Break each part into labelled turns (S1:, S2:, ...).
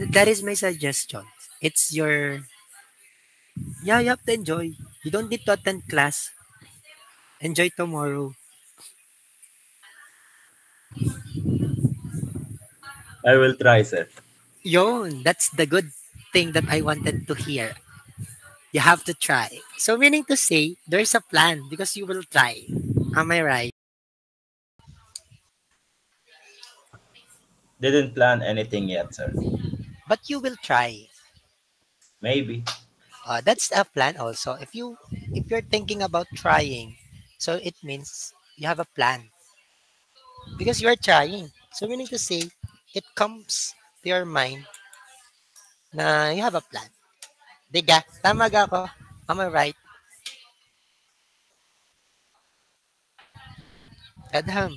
S1: That is my suggestion. It's your, yeah, you have to enjoy. You don't need to attend class. Enjoy tomorrow.
S2: I will try, sir.
S1: Yon, that's the good thing that I wanted to hear. You have to try. So meaning to say, there's a plan because you will try. Am I right?
S2: Didn't plan anything yet, sir.
S1: But you will try.
S2: Maybe.
S1: That's a plan also. If you're thinking about trying, so it means you have a plan because you're trying. So meaning to say, it comes to your mind na you have a plan. Diga, tama ga ako? Am I right? Adham,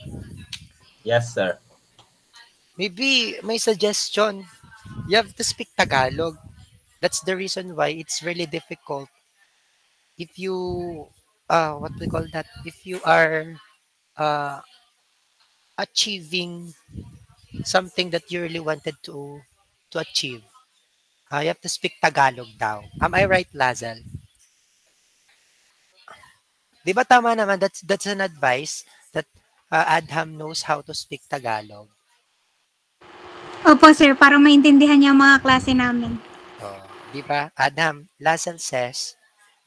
S2: Yes, sir.
S1: maybe my suggestion, you have to speak Tagalog. That's the reason why it's really difficult if you, what we call that, if you are uh, achieving something that you really wanted to achieve. You have to speak Tagalog daw. Am I right, Lazal? Di ba tama naman? That's an advice that Adham knows how to speak Tagalog.
S3: Opo, sir, para maintindihan niya ang mga klase namin.
S1: Oh, di ba? Adham, Lazal says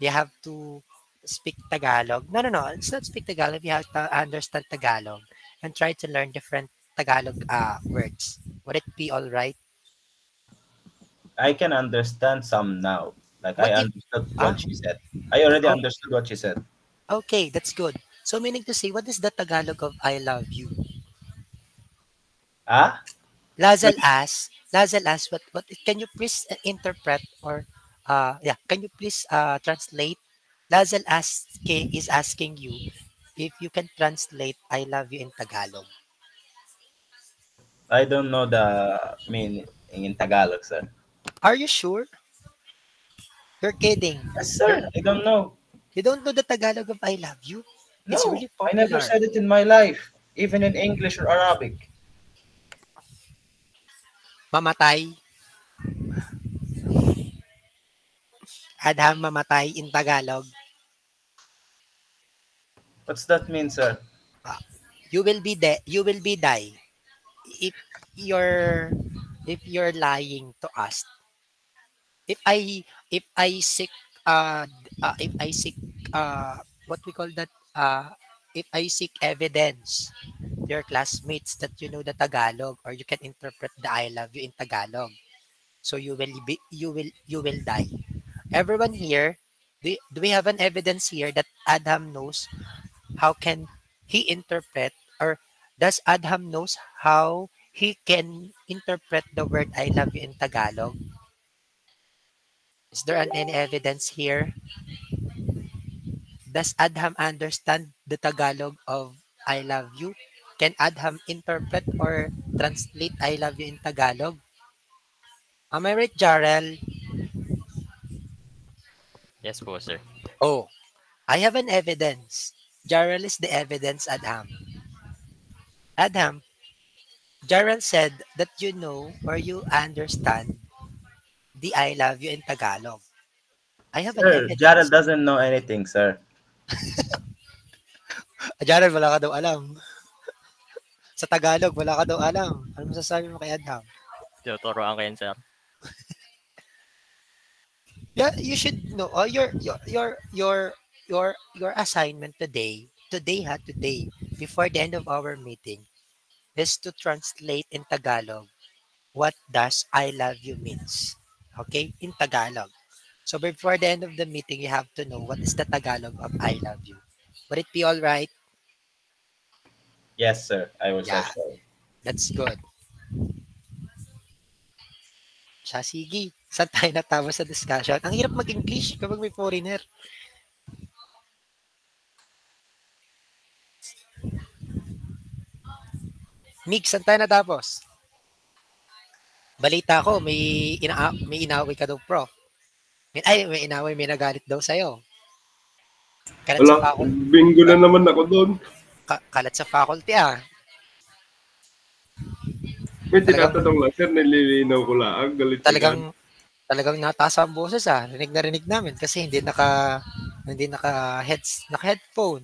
S1: you have to speak Tagalog. No, no, no. It's not speak Tagalog. You have to understand Tagalog and try to learn different Tagalog words. Would it be all right?
S2: I can understand some now. Like I
S1: What if,
S2: understood
S1: ah,
S2: what she said. I already
S1: oh,
S2: understood what she said.
S1: okay, that's good. So meaning to say, what is the Tagalog of I love you?
S2: Ah?
S1: Lazal asks, what can you please interpret or yeah, can you please translate? Is asking you if you can translate I love you in Tagalog.
S2: I don't know the meaning in Tagalog, sir.
S1: Are you sure? You're kidding.
S2: Yes,
S1: You're,
S2: sir. I don't know.
S1: you don't know the Tagalog of I love you? It's
S2: No,
S1: really
S2: I never
S1: popular.
S2: said it in my life, even in English or Arabic.
S1: Mamatay. Adham mamatay in Tagalog.
S2: What's that mean, sir?
S1: Ah, you will be die if you're lying to us. if I if I seek if I seek what we call that if I seek evidence your classmates that you know the Tagalog or you can interpret the I love you in Tagalog, so you will die. Everyone here, do we have an evidence here that Adam knows how can he interpret, or does Adam knows how he can interpret the word I love you in Tagalog? Is there any evidence here? Does Adham understand the Tagalog of I love you? Can Adham interpret or translate I love you in Tagalog? Am I right, Jarel?
S4: Yes po, sir.
S1: Oh, I have an evidence. Jarel is the evidence, Adham. Adham, Jarel said that you know or you understand the I love you in Tagalog. I have an
S2: Sir, Jared
S1: evidence.
S2: doesn't know anything, sir.
S1: Jarel, wala ka daw alam. Sa Tagalog, wala ka daw alam. Ano masasabi mo kay Adham?
S4: Tinuturoan ko yan, sir.
S1: Yeah, you should know. Your assignment today, today, before the end of our meeting, is to translate in Tagalog what does I love you means. Okay, in Tagalog. So before the end of the meeting, you have to know what is the Tagalog of I love you. Would it be all right?
S2: Yes, sir. I will
S1: Yeah,
S2: search for it.
S1: that's good. Siya, sige. Saan tayo natapos sa discussion? Ang hirap mag-English kapag may foreigner. Mig, saan tayo natapos? Balita ko, may inaway ka daw, prof. May inaway, may nagalit daw sa'yo. Kalat sa
S5: Wala,
S1: faculty,
S5: bingo na naman ako doon.
S1: kalat sa faculty ah.
S5: May
S1: Talagang-
S5: tinatanong lang, sir, nililinaw ko lang. Galit ka
S1: Talagang nataas ang boses rinig na rinig namin kasi naka-headphone,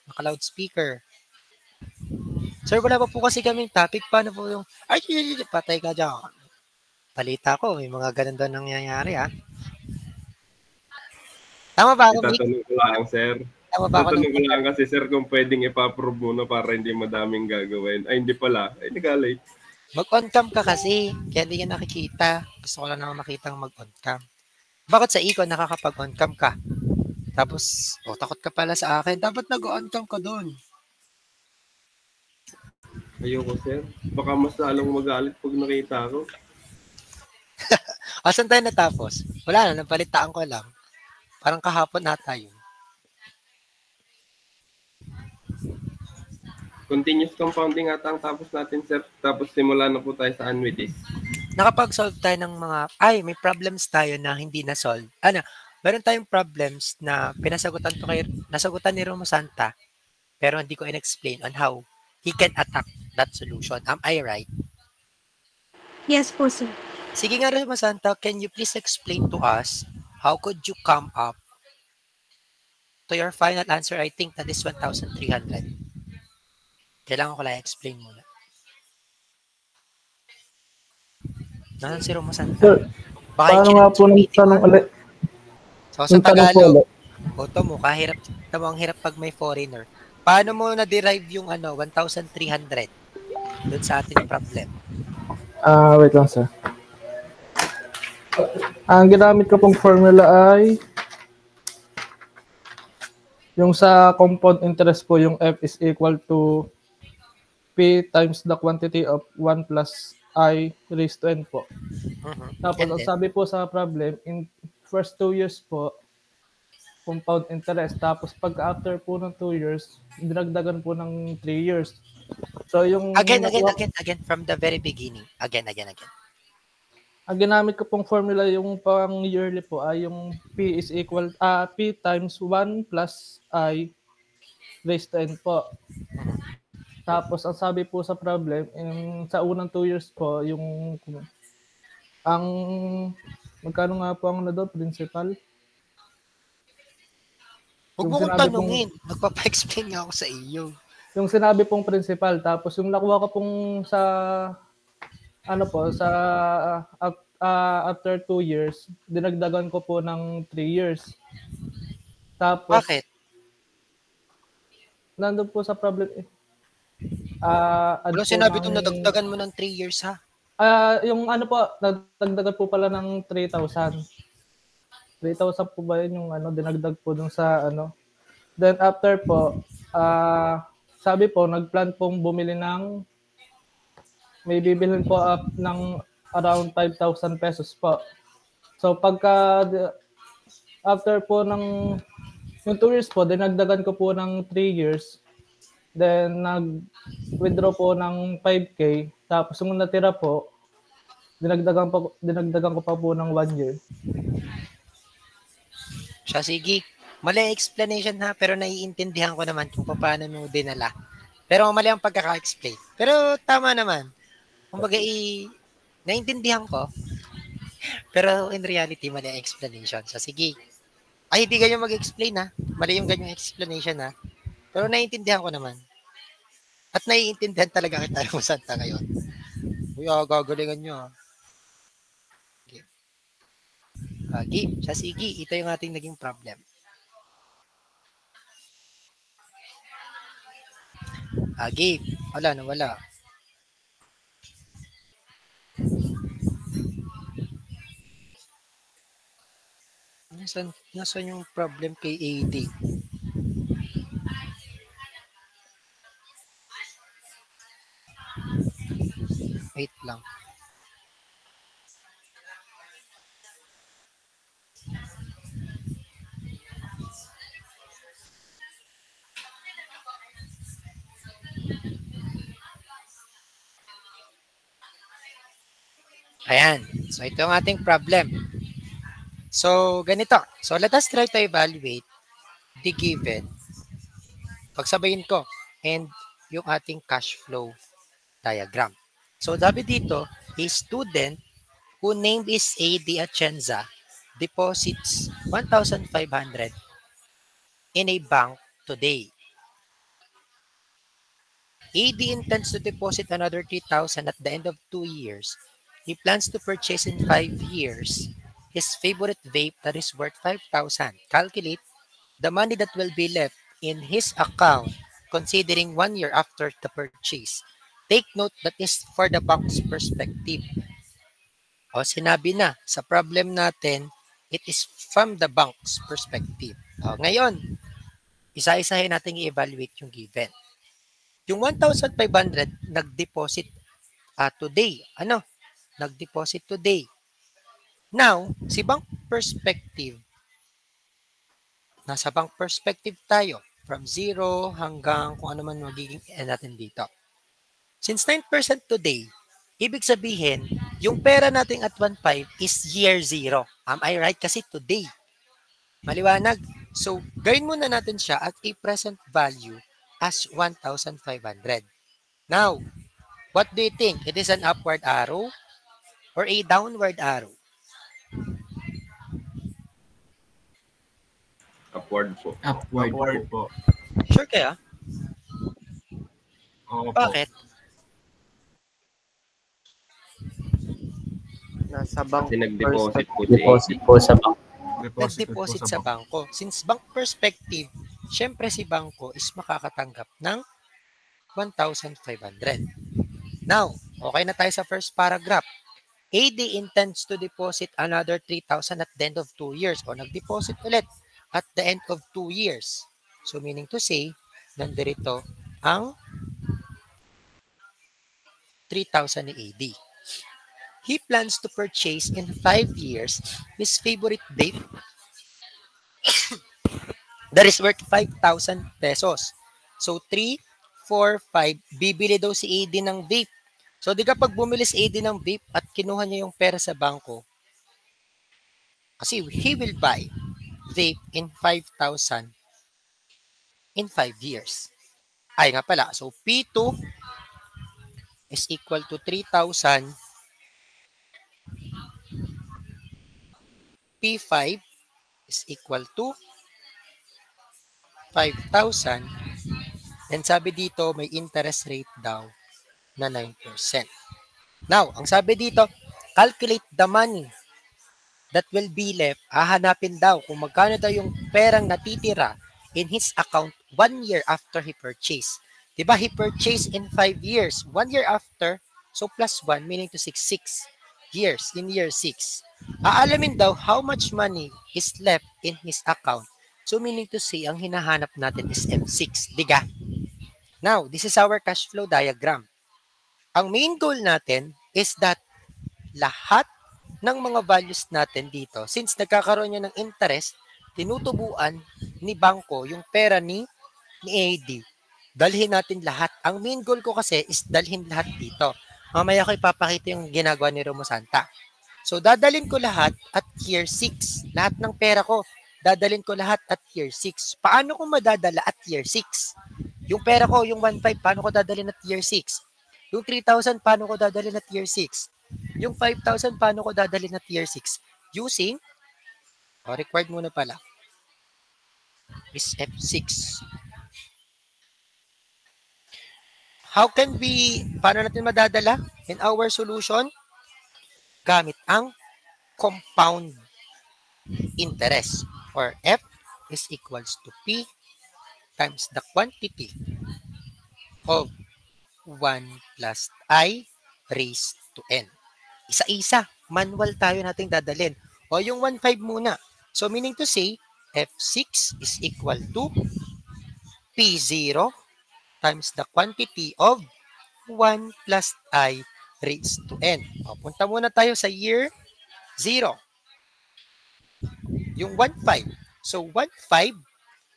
S1: naka-loudspeaker. Sir, wala pa po kasi kaming topic. Paano po yung, patay ka dyan. Balita ko, may mga ganun doon nangyayari, Tama ba ako, Vic?
S5: Itatanong ko lang, sir.
S1: Tama ba ako?
S5: Tatanong ko lang kasi, sir, kung pwedeng ipa-approve muna para hindi madaming gagawin. Ay, hindi pala. Ay, nag-alay.
S1: Mag-on cam ka kasi, kaya hindi ka nakikita. Gusto ko lang naman makita mag-on cam. Bakit sa Econ nakakapag-on cam ka? Tapos, takot ka pala sa akin. Dapat nag-on cam ka doon.
S5: Ayoko, sir. Baka mas lalong magalit pag nakita ko.
S1: Asan tayo natapos? Wala na, napalitaan ko lang. Parang kahapon na tayo.
S5: Continuous compounding ata ang tapos natin, sir. Tapos simula na po tayo sa annuities.
S1: Nakapag-solve tayo ng mga, may problems tayo na hindi na-solve. Meron tayong problems na nasagutan ni Romo Santa, pero hindi ko in-explain on how he can attack that solution. Am I right?
S3: Yes po, sir.
S1: Sige nga, Romo Santa, can you please explain to us how could you come up to your final answer? I think that is 1,300. Kailangan ko lang explain muna. Nasaan si Romo Santa?
S6: Sir,
S1: Baka
S6: paano nga po ng tanong ulit?
S1: So, sa
S6: Yung tanong po
S1: Tagalog,
S6: ulit.
S1: Oto mo, ang hirap pag may foreigner. Paano mo na-derive yung 1,300 doon sa ating problem?
S6: Wait lang, sir. Ang ginamit ko pong formula ay yung sa compound interest po, yung F is equal to P times the quantity of 1 plus I raised to N po. Tapos,
S1: And
S6: ang
S1: then,
S6: sabi po sa problem, in first 2 years po, compound interest. Tapos, pag after po ng 2 years, dinagdagan po ng 3 years. So, yung...
S1: again, from the very beginning. Again.
S6: Ang ginamit ko pong formula, yung pang yearly po, ay yung P is equal, P times 1 plus I raised to N po. Tapos, ang sabi po sa problem, sa unang 2 years po, magkano nga po ang principal?
S1: Huwag
S6: Yung
S1: mo kong
S6: sinabi
S1: tanungin. Magpapa-explain nga ako sa iyo.
S6: Yung sinabi pong principal, tapos yung nakuha ko pong after 2 years, dinagdagan ko po ng 3 years. Tapos,
S1: Bakit?
S6: nandun po sa problem,
S1: Ano sinabi itong nadagdagan mo ng 3 years, ha?
S6: yung nagdagdag po pala ng 3,000. 3,000 po ba yun yung dinagdag po dun sa Then after po, sabi po, nagplan pong bumili may bibilhin po ng around 5,000 pesos po. So after po yung 2 years po, dinagdagan ko po ng 3 years. Then nag-withdraw po ng 5K. Tapos yung natira po, dinagdagan ko pa po ng 1 year.
S1: Siya, sige. Mali ang explanation, ha? Pero naiintindihan ko naman kung paano mo dinala. Pero mali ang pagkaka-explain. Pero tama naman. Kumbaga, naiintindihan ko. Pero in reality, mali ang explanation. So, sige. Ay, hindi ganyan mag-explain, ha? Mali yung ganyang explanation, ha? Pero naiintindihan ko naman. At naiintindihan talaga kita yung Santa ngayon. Uy, gagalingan nyo, ha? Game. Siya, sige. Ito yung ating naging problem. Game. Nawala. Nasaan yung problem kay AD? Wait lang. Ayan. So, ito ang ating problem. So, ganito. So, let us try to evaluate the given. Pagsabayin ko. And yung ating cash flow diagram. So sabi dito, a student who name is A.D. Atienza deposits 1,500 in a bank today. A.D. intends to deposit another 3,000 at the end of 2 years. He plans to purchase in 5 years his favorite vape that is worth 5,000. Calculate the money that will be left in his account considering 1 year after the purchase. Take note that is for the bank's perspective. O sinabi na, sa problem natin, it is from the bank's perspective. O, ngayon, isa-isahin natin i-evaluate yung given. Yung 1,500 nag-deposit today. Ano? Nag-deposit today. Now, si bank perspective, nasa bank perspective tayo. From 0 hanggang kung ano man magiging natin dito. Since 9% today, ibig sabihin, yung pera natin at 1.5 is year 0. Am I right? Kasi today. Maliwanag. So, gawin muna natin siya at a present value as 1,500. Now, what do you think? It is an upward arrow or a downward arrow?
S5: Upward po.
S7: Upward po.
S1: Sure kaya?
S7: Oo po.
S1: Bakit?
S8: Nasa bank
S5: Kasi nag-deposit po
S2: Deposit po sa bank.
S1: Nag-deposit sa bangko. Since bank perspective, syempre si bangko is makakatanggap ng 1,500. Now, okay na tayo sa first paragraph. AD intends to deposit another 3,000 at the end of 2 years o nag-deposit ulit at the end of 2 years. So meaning to say, nandirito ang 3,000 ni AD. He plans to purchase in 5 years his favorite vape that is worth 5,000 pesos. So 3, 4, 5, bibili daw si AD ng vape. So di kapag bumili si AD ng vape at kinuha niya yung pera sa bangko, kasi he will buy vape in 5,000 in 5 years. Ay nga pala, so P2 is equal to 3,000. P5 is equal to 5,000. And sabi dito, may interest rate daw na 9%. Now, ang sabi dito, calculate the money that will be left. Hahanapin daw kung magkano daw yung perang natitira in his account 1 year after he purchased. Diba, he purchased in 5 years. 1 year after, so plus 1, meaning to 6 years, in year 6. Aalamin daw how much money is left in his account. So meaning to say, ang hinahanap natin is M6. Diga? Now, this is our cash flow diagram. Ang main goal natin is that lahat ng mga values natin dito, since nagkakaroon niya ng interest, tinutubuan ni bangko yung pera ni AD. Dalhin natin lahat. Ang main goal ko kasi is dalhin lahat dito. Mamaya ko ipapakita yung ginagawa ni Romo Santa. So, dadalhin ko lahat at year 6. Lahat ng pera ko, dadalhin ko lahat at year 6. Paano ko madadala at year 6? Yung pera ko, yung 1.5, paano ko dadalhin at year 6? Yung 3,000, paano ko dadalhin at year 6? Yung 5,000, paano ko dadalhin at year 6? Using, required muna pala, is F6. How can we, paano natin madadala in our solution? Gamit ang compound interest, or F is equals to P times the quantity of 1 plus I raised to N. Isa-isa, manual tayo nating dadalhin. O yung 1.5 muna. So meaning to say, F6 is equal to P0 times the quantity of 1 plus I raised to N. O, punta muna tayo sa year 0. Yung 1.5. So 1.5,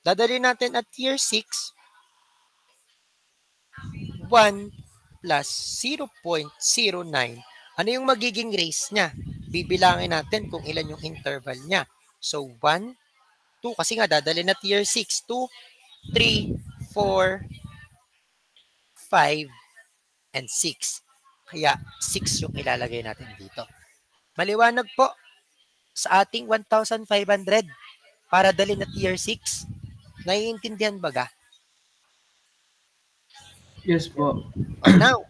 S1: dadalhin natin at year 6, 1 plus 0.09. Ano yung magiging raise niya? Bibilangin natin kung ilan yung interval niya. So 1, 2, kasi nga dadalhin at year 6, 2, 3, 4, 5, and 6. Kaya 6 yung ilalagay natin dito. Maliwanag po sa ating 1,500 para dalhin na tier 6. Naiintindihan ba ga?
S6: Yes po.
S1: Now,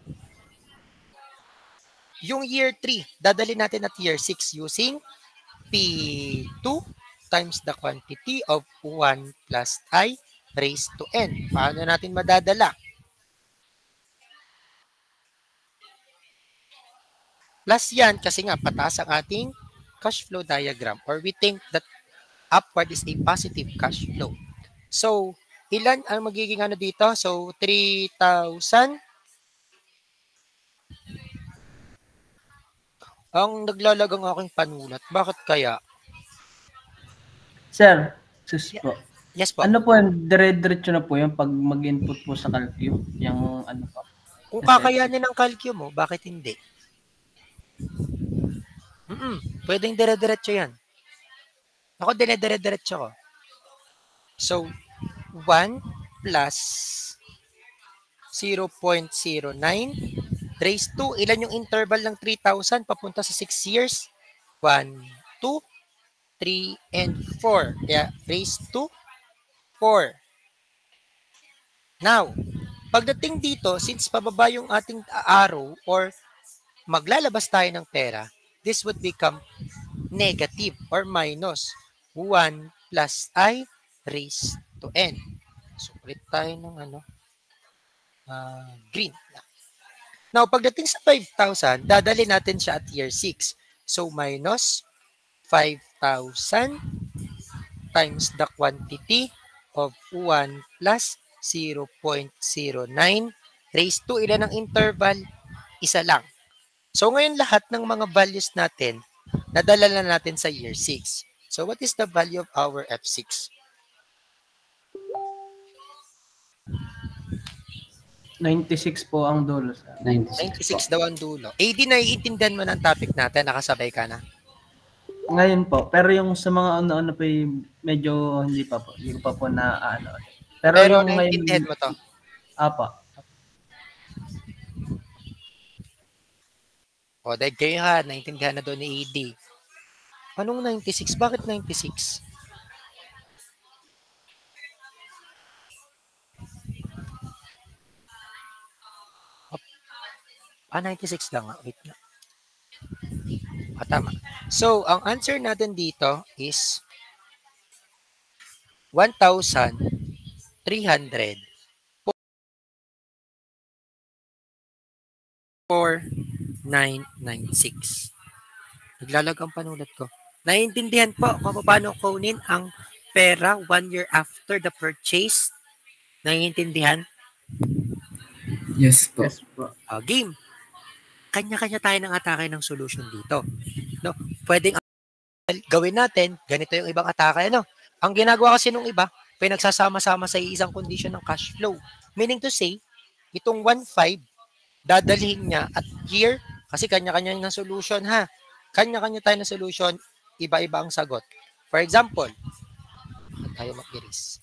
S1: yung year 3, dadalhin natin na tier 6 using P2 times the quantity of 1 plus I raised to n. Paano natin madadala? Plus yan kasi nga pataas ang ating cash flow diagram, or we think that upward is a positive cash flow. So, ilan ang magiging ano dito? So, 3,000. Ang naglalagang aking panulat. Bakit kaya?
S7: Sir, sus po.
S1: Yes po.
S7: Ano po, dire-diretso na po yung pag mag-input po sa calcu, yung ano po.
S1: Kung kakayanin ng calcu mo, bakit hindi? Pwedeng dire-diretso yan. Ako dire-diretso ko. So, 1 plus 0.09 raised to, ilan yung interval ng 3,000 papunta sa 6 years? 1, 2, 3, and 4. Kaya raised to 4. Now, pagdating dito, since pababa yung ating arrow or maglalabas tayo ng pera, this would become negative or minus 1 plus I raised to n. So, ulit tayo ng green. Now, pagdating sa 5,000, dadali natin siya at year 6. So, minus 5,000 times the quantity of 1 plus 0.09 raised to, ilan ang interval? Isa lang. So, ngayon lahat ng mga values natin, nadala na natin sa year 6. So, what is the value of our F6?
S7: 96 po ang dulo, sir.
S1: 96 daw ang dulo. AD, naiintindihan mo ng topic natin? Nakasabay ka na?
S7: Ngayon po, pero yung sa mga ano pa medyo hindi pa po. Hindi ko pa po na ano. Pero yung
S1: naiintindihan mo to?
S7: Apa.
S1: O, dahil kayo ha, naiintindihan na doon ni AD. Anong 96? Bakit 96? 96 lang. Wait na. Tama. So, ang answer natin dito is 1,300 4,996. Naglalag ang panulat ko. Naiintindihan po kung paano kunin ang pera 1 year after the purchase? Naiintindihan?
S8: Yes po.
S7: Yes po.
S1: Game. Kanya-kanya tayo ng atake ng solution dito. No, pwedeng gawin natin, ganito yung ibang atake. Ano? Ang ginagawa kasi nung iba, pinagsasama-sama sa isang condition ng cash flow. Meaning to say, itong 1.5, dadalhin niya at year, kasi kanya-kanya ng solution ha. Kanya-kanya tayo ng solution, iba-iba ang sagot. For example, tayo mag-iris.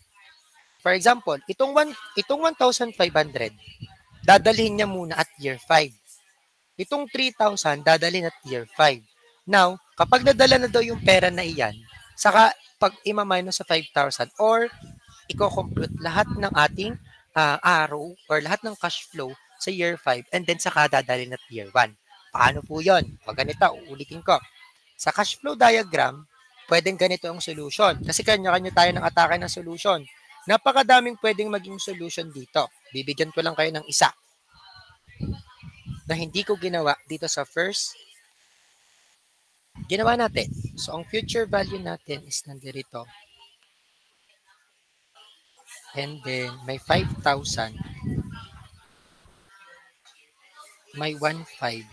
S1: For example, itong 1,500, dadalhin niya muna at year 5. Itong 3,000, dadalhin at year 5. Now, kapag nadala na daw yung pera na iyan, saka pag ima-minus sa 5,000 or i-compute lahat ng ating arrow or lahat ng cash flow sa year 5 and then saka dadalhin at year 1. Paano po yun? Pag ganito, uulitin ko. Sa cash flow diagram, pwedeng ganito ang solution. Kasi kanya-kanya tayo ng atake ng solution. Napakadaming pwedeng maging solution dito. Bibigyan ko lang kayo ng isa na hindi ko ginawa dito sa first. Ginawa natin. So, ang future value natin is nandito. And then, may 5,000. May 1,500.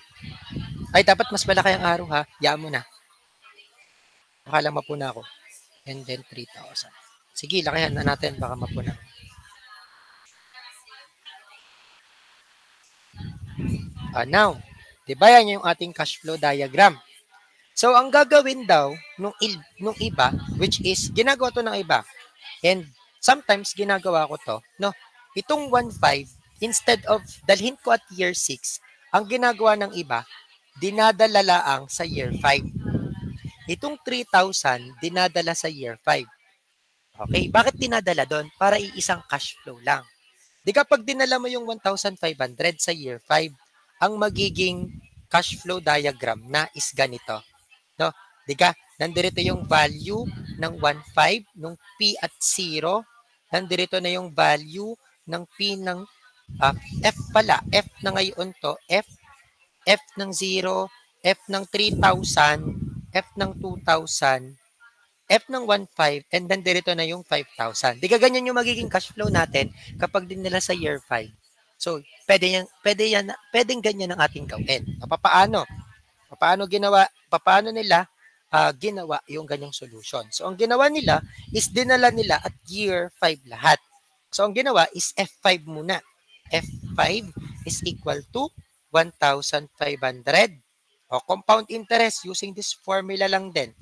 S1: Ay, dapat mas malaki ang araw ha. Yaan mo na. Akala mapuna ako. And then, 3,000. Sige, lakihan na natin. Baka mapuna. Now, diba yan yung ating cash flow diagram? So, ang gagawin daw nung iba, which is, ginagawa to ng iba, and sometimes ginagawa ko to, no? Itong 1.5, instead of dalhin ko at year 6, Ang ginagawa ng iba, dinadala laang sa year 5. Itong 3,000, dinadala sa year 5. Okay, bakit dinadala doon? Para iisang cash flow lang. Di kapag dinala mo yung 1,500 sa year 5, ang magiging cash flow diagram na is ganito. No? Di ka? Nandito yung value ng 1,500, nung P at 0. Nandito na yung value ng P ng F pala. F na ngayon to. F ng 0, F ng 3,000, F ng 2,000, F ng 1,500, and then dito na yung 5,000. Di ka ganyan yung magiging cash flow natin kapag din nila sa year 5. So, pwedeng ganyan ang ating gawin. Paano? Paano nila ginawa yung ganyang solution? So, ang ginawa nila is dinala nila at year 5 lahat. So, ang ginawa is F5 muna. F5 is equal to 1,500. O, compound interest using this formula lang din.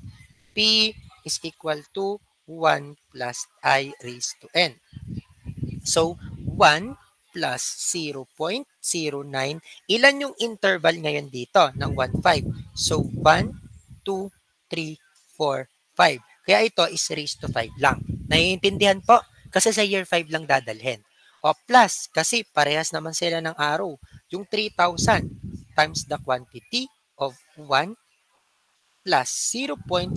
S1: P is equal to 1 plus I raised to N. So, 1 plus 0.09. Ilan yung interval ngayon dito ng 1,500? So, 1, 2, 3, 4, 5. Kaya ito is raised to 5 lang. Naiintindihan po? Kasi sa year 5 lang dadalhin. O plus, kasi parehas naman sila ng araw. Yung 3,000 times the quantity of 1 plus 0.09,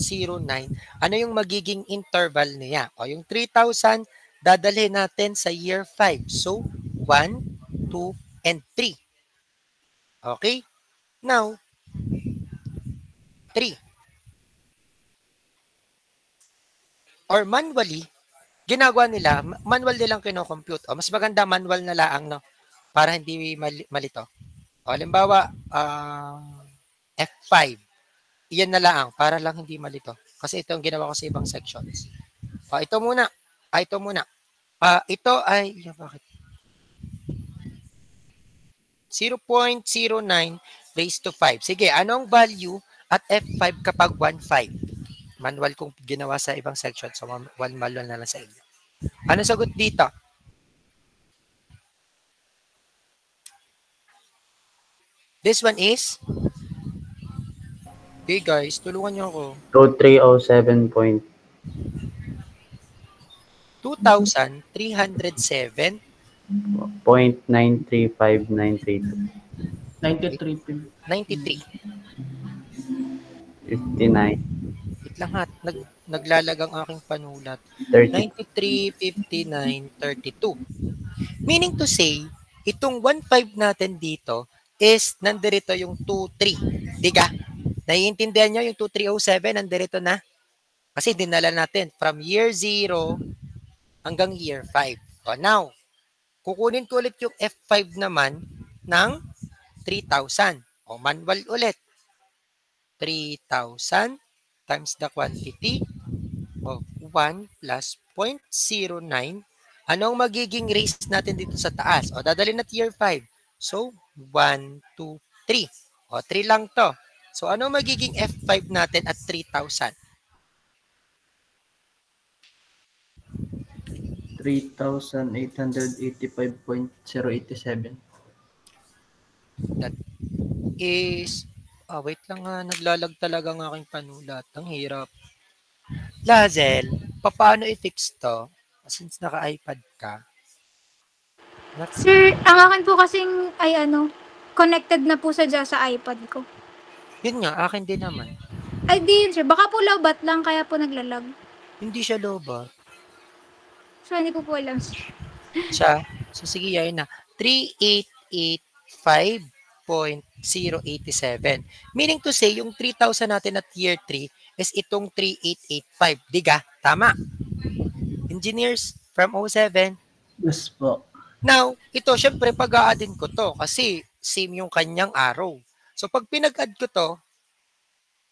S1: ano yung magiging interval niya? O yung 3,000, dadalhin natin sa year 5. So, 1, 2, and 3. Okay? Now, 3. Or manually, ginagawa nila, manual nilang kinocompute. O mas maganda manual na laang, no? Para hindi malito. O, halimbawa, F5. Iyan na lang, para lang hindi malito. Kasi ito ang ginawa ko sa ibang sections. Ito muna. Ito ay, bakit? 0.09 raised to 5. Sige, anong value at F5 kapag 1,500? Manual kong ginawa sa ibang section. So, one manual na lang sa inyo. Ano sagot dito? This one is? Okay guys, tulungan niyo ako.
S2: 2307.
S1: 2,307.
S2: 0.935932.
S7: 93.
S1: 93.
S2: 59.
S1: Wait lang ha, naglalag ang aking panulat.
S2: 30.
S1: 93, 59, 32. Meaning to say, itong 1,500 natin dito is nandirito yung 2,300. Diga? Naiintindihan nyo yung 2,307 nandirito na? Kasi dinala natin from year 0 hanggang year 5. So now, kukunin ko ulit yung F5 naman ng 3,000. O manual ulit. 3,000 times the quantity of 1 plus 0.09. Anong magiging raise natin dito sa taas? O dadalhin natin year 5. So, 1, 2, 3. O 3 lang to. So, anong magiging F5 natin at 3,000?
S7: 3,885.087.
S1: That is, wait lang nga, naglalag talaga ang aking panulat. Ang hirap. Lazel, paano i-fix to? Since naka-iPad ka.
S3: Sir, ang akin po kasing ay connected na po sa iPad ko.
S1: Yun nga, akin din naman.
S3: Ay, di yun, sir. Baka po lowbat lang, kaya po naglalag.
S1: Hindi siya loba.
S3: So, hindi ko po alam, sir.
S1: So sige, yan na. 3,885.087. Meaning to say, yung 3,000 natin at year 3 is itong 3,885. Diga? Tama. Engineers from 07.
S7: Yes po.
S1: Now, ito, syempre, pag-a-addin ko to kasi same yung kanyang arrow. So, pag pinag-add ko to,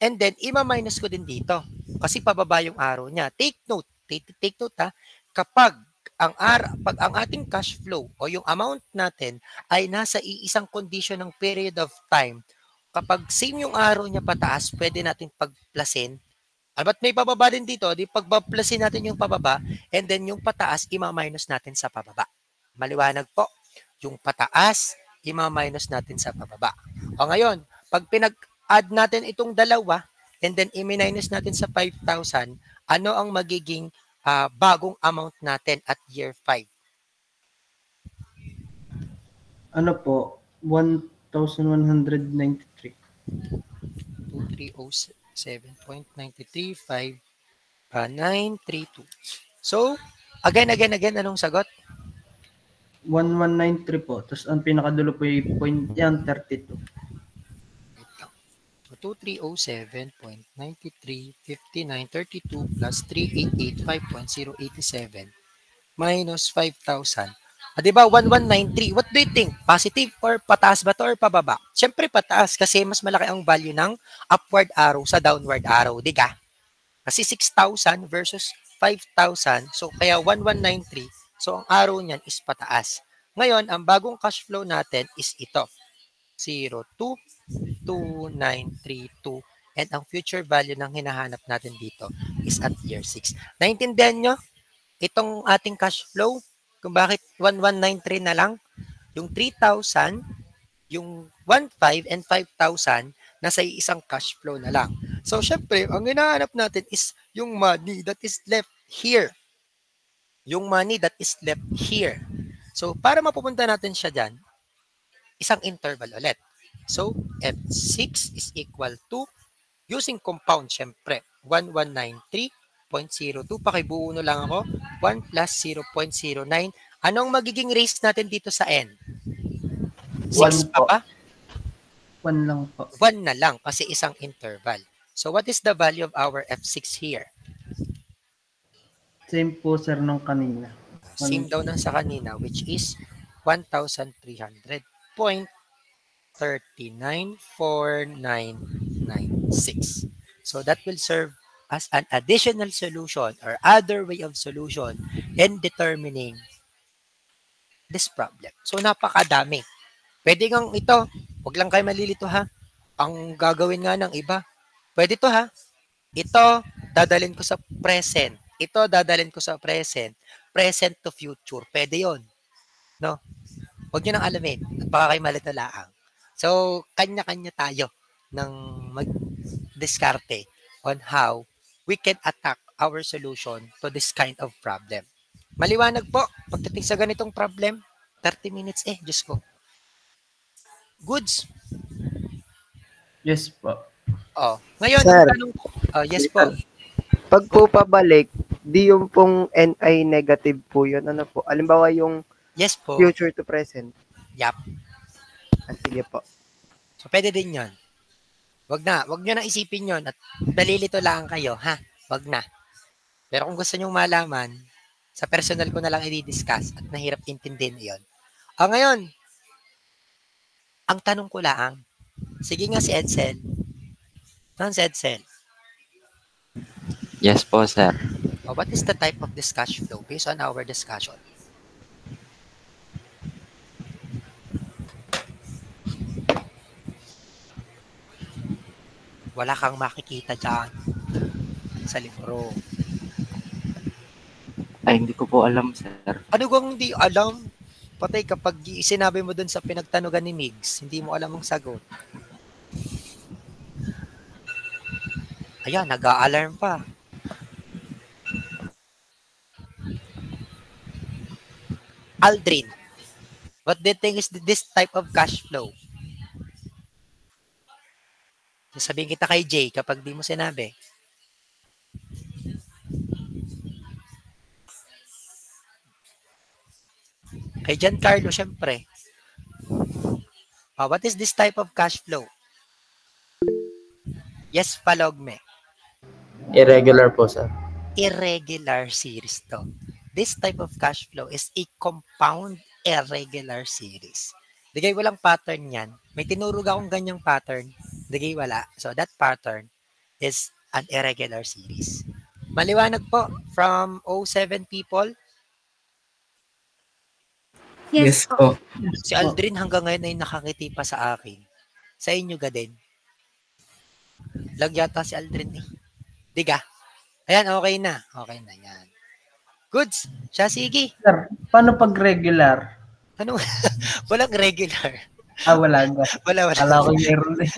S1: and then, ima-minus ko din dito kasi pababa yung arrow niya. Take note ha, kapag ang ating cash flow o yung amount natin ay nasa iisang condition ng period of time, kapag same yung arrow niya pataas, pwede natin pag-plusin. Ba't may pababa din dito? Di pag-plusin natin yung pababa and then yung pataas, ima-minus natin sa pababa. Maliwanag po. Yung pataas, i-minus natin sa pababa. O ngayon, pag pinag-add natin itong dalawa, and then i-minus natin sa 5,000, ano ang magiging bagong amount natin at year 5?
S7: Ano po? 1,193.
S1: 2307.935 So, again, anong sagot?
S7: 1193 po. Tapos ang pinakadulo po yung point yan, 32.
S1: 2307.935932 plus 3885.087 minus 5,000. Di ba, 1193. What do you think? Positive or pataas ba to or pababa? Siyempre pataas kasi mas malaki ang value ng upward arrow sa downward arrow. Di ka? Kasi 6,000 versus 5,000. So, kaya 1193. So, ang arrow niyan is pataas. Ngayon, ang bagong cash flow natin is ito. 0,22932. And ang future value ng hinahanap natin dito is at year 6. Naintindihan nyo? Itong ating cash flow, kung bakit 1193 na lang, yung 3,000, yung 1,500 and 5,000, nasa isang cash flow na lang. So, syempre, ang hinahanap natin is yung money that is left here. Yung money that is left here. So, para mapupunta natin siya dyan, isang interval ulit. So, F6 is equal to, using compound, syempre, 1193.02. Pakibuo na lang ako. 1 plus 0.09. Anong magiging raise natin dito sa N? 6 pa ba?
S7: 1 lang po.
S1: 1 na lang kasi isang interval. So, what is the value of our F6 here?
S7: Same po, sir, nung kanina.
S1: Same daw ng sa kanina, which is 1,300.394996. So, that will serve as an additional solution or other way of solution in determining this problem. So, napakadami. Pwede kang ito, huwag lang kayo malilito ha. Ang gagawin nga ng iba, pwede to ha. Ito, dadalhin ko sa present. Ito, dadalhin ko sa present. Present to future. Pwede yon, no? Huwag nyo nang alamin. Baka kayo malito-laang. So, kanya-kanya tayo ng mag-diskarte on how we can attack our solution to this kind of problem. Maliwanag po, pagdating sa ganitong problem, 30 minutes Diyos ko. Goods?
S7: Yes po.
S1: Oh, ngayon,
S9: Sir,
S1: ang tanong ko, yes po.
S9: Pag po pabalik, di yung pong NI negative po yun. Ano po? Alimbawa yung
S1: Yes po.
S9: future to present.
S1: Yep.
S9: Sige po.
S1: So, pwede din yon. Wag nyo na isipin yon at dalilito lang kayo, ha? Wag na. Pero kung gusto nyo malaman, sa personal ko na lang i-discuss at nahirap intindihin yon. Ngayon, ang tanong ko lang, sige nga si Edsel. Saan si Edsel?
S10: Yes po, sir.
S1: What is the type of this cash flow based on our discussion? Wala kang makikita dyan sa libro.
S10: Ay, hindi ko po alam, sir.
S1: Ano kung hindi alam? Patay kapag sinabi mo dun sa pinagtanugan ni Migs, hindi mo alam ang sagot. Ayan, nag-a-alarm pa. Aldrin, what do you think is this type of cash flow? Sasabihin kita kay Jay kapag di mo sinabi. Kay Giancarlo, syempre. What is this type of cash flow? Yes, Palogme.
S6: Irregular po, sir.
S1: Irregular series to. This type of cash flow is a compound irregular series. Digay walang pattern yan. May tinurog akong ganyang pattern. Digay wala. So that pattern is an irregular series. Maliwanag po from 07 people.
S8: Yes po.
S1: Si Aldrin hanggang ngayon ay nakangiti pa sa akin. Sa inyo ga din. Lag yata si Aldrin eh. Diga. Ayan, okay na. Okay na yan. Goods. Siya, sige.
S7: Sir, paano pag regular?
S1: Ano? Walang regular.
S7: Wala ka.
S1: Wala.
S7: Kala ko meron eh.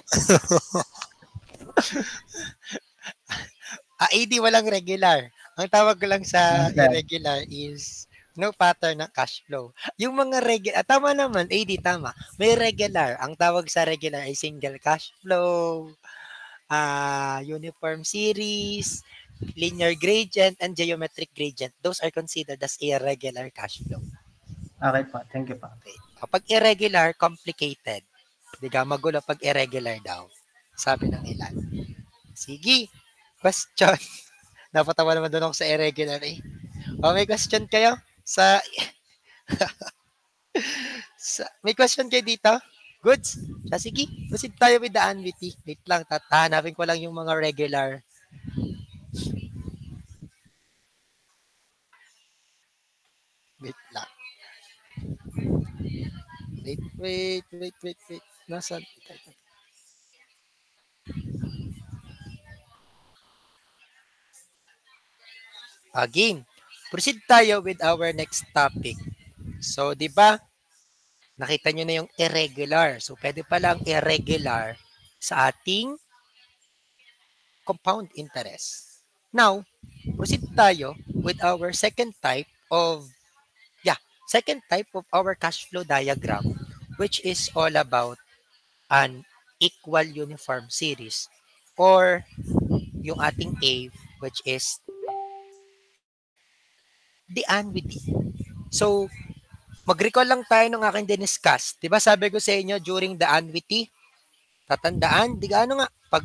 S1: AD walang regular. Ang tawag ko lang sa
S7: Okay.
S1: irregular is no pattern ng cash flow. Yung mga regular, tama naman, AD, tama. May regular. Ang tawag sa regular ay single cash flow, uniform series, linear gradient, and geometric gradient. Those are considered as irregular cash flow.
S7: Okay po. Thank you po.
S1: Okay. Kapag irregular, complicated. Hindi ka magulo pag irregular daw. Sabi ng ilan. Sige. Question. Napatawa naman doon ako sa irregular eh. O, may question kayo? May question kayo dito? Goods? Sige. Proceed tayo with the annuity. Wait lang. Hanapin ko lang yung mga regular. Wait lang. Wait. Nasaan? Again, proceed tayo with our next topic. So, di ba, nakita nyo na yung irregular. So, pwede palang irregular sa ating compound interest. Now, proceed tayo with our second type of our cash flow diagram, which is all about an equal uniform series or yung ating A, which is the annuity. So, mag-recall lang tayo ng aking diniscuss. Diba sabi ko sa inyo during the annuity, tatandaan, di gaano nga, pag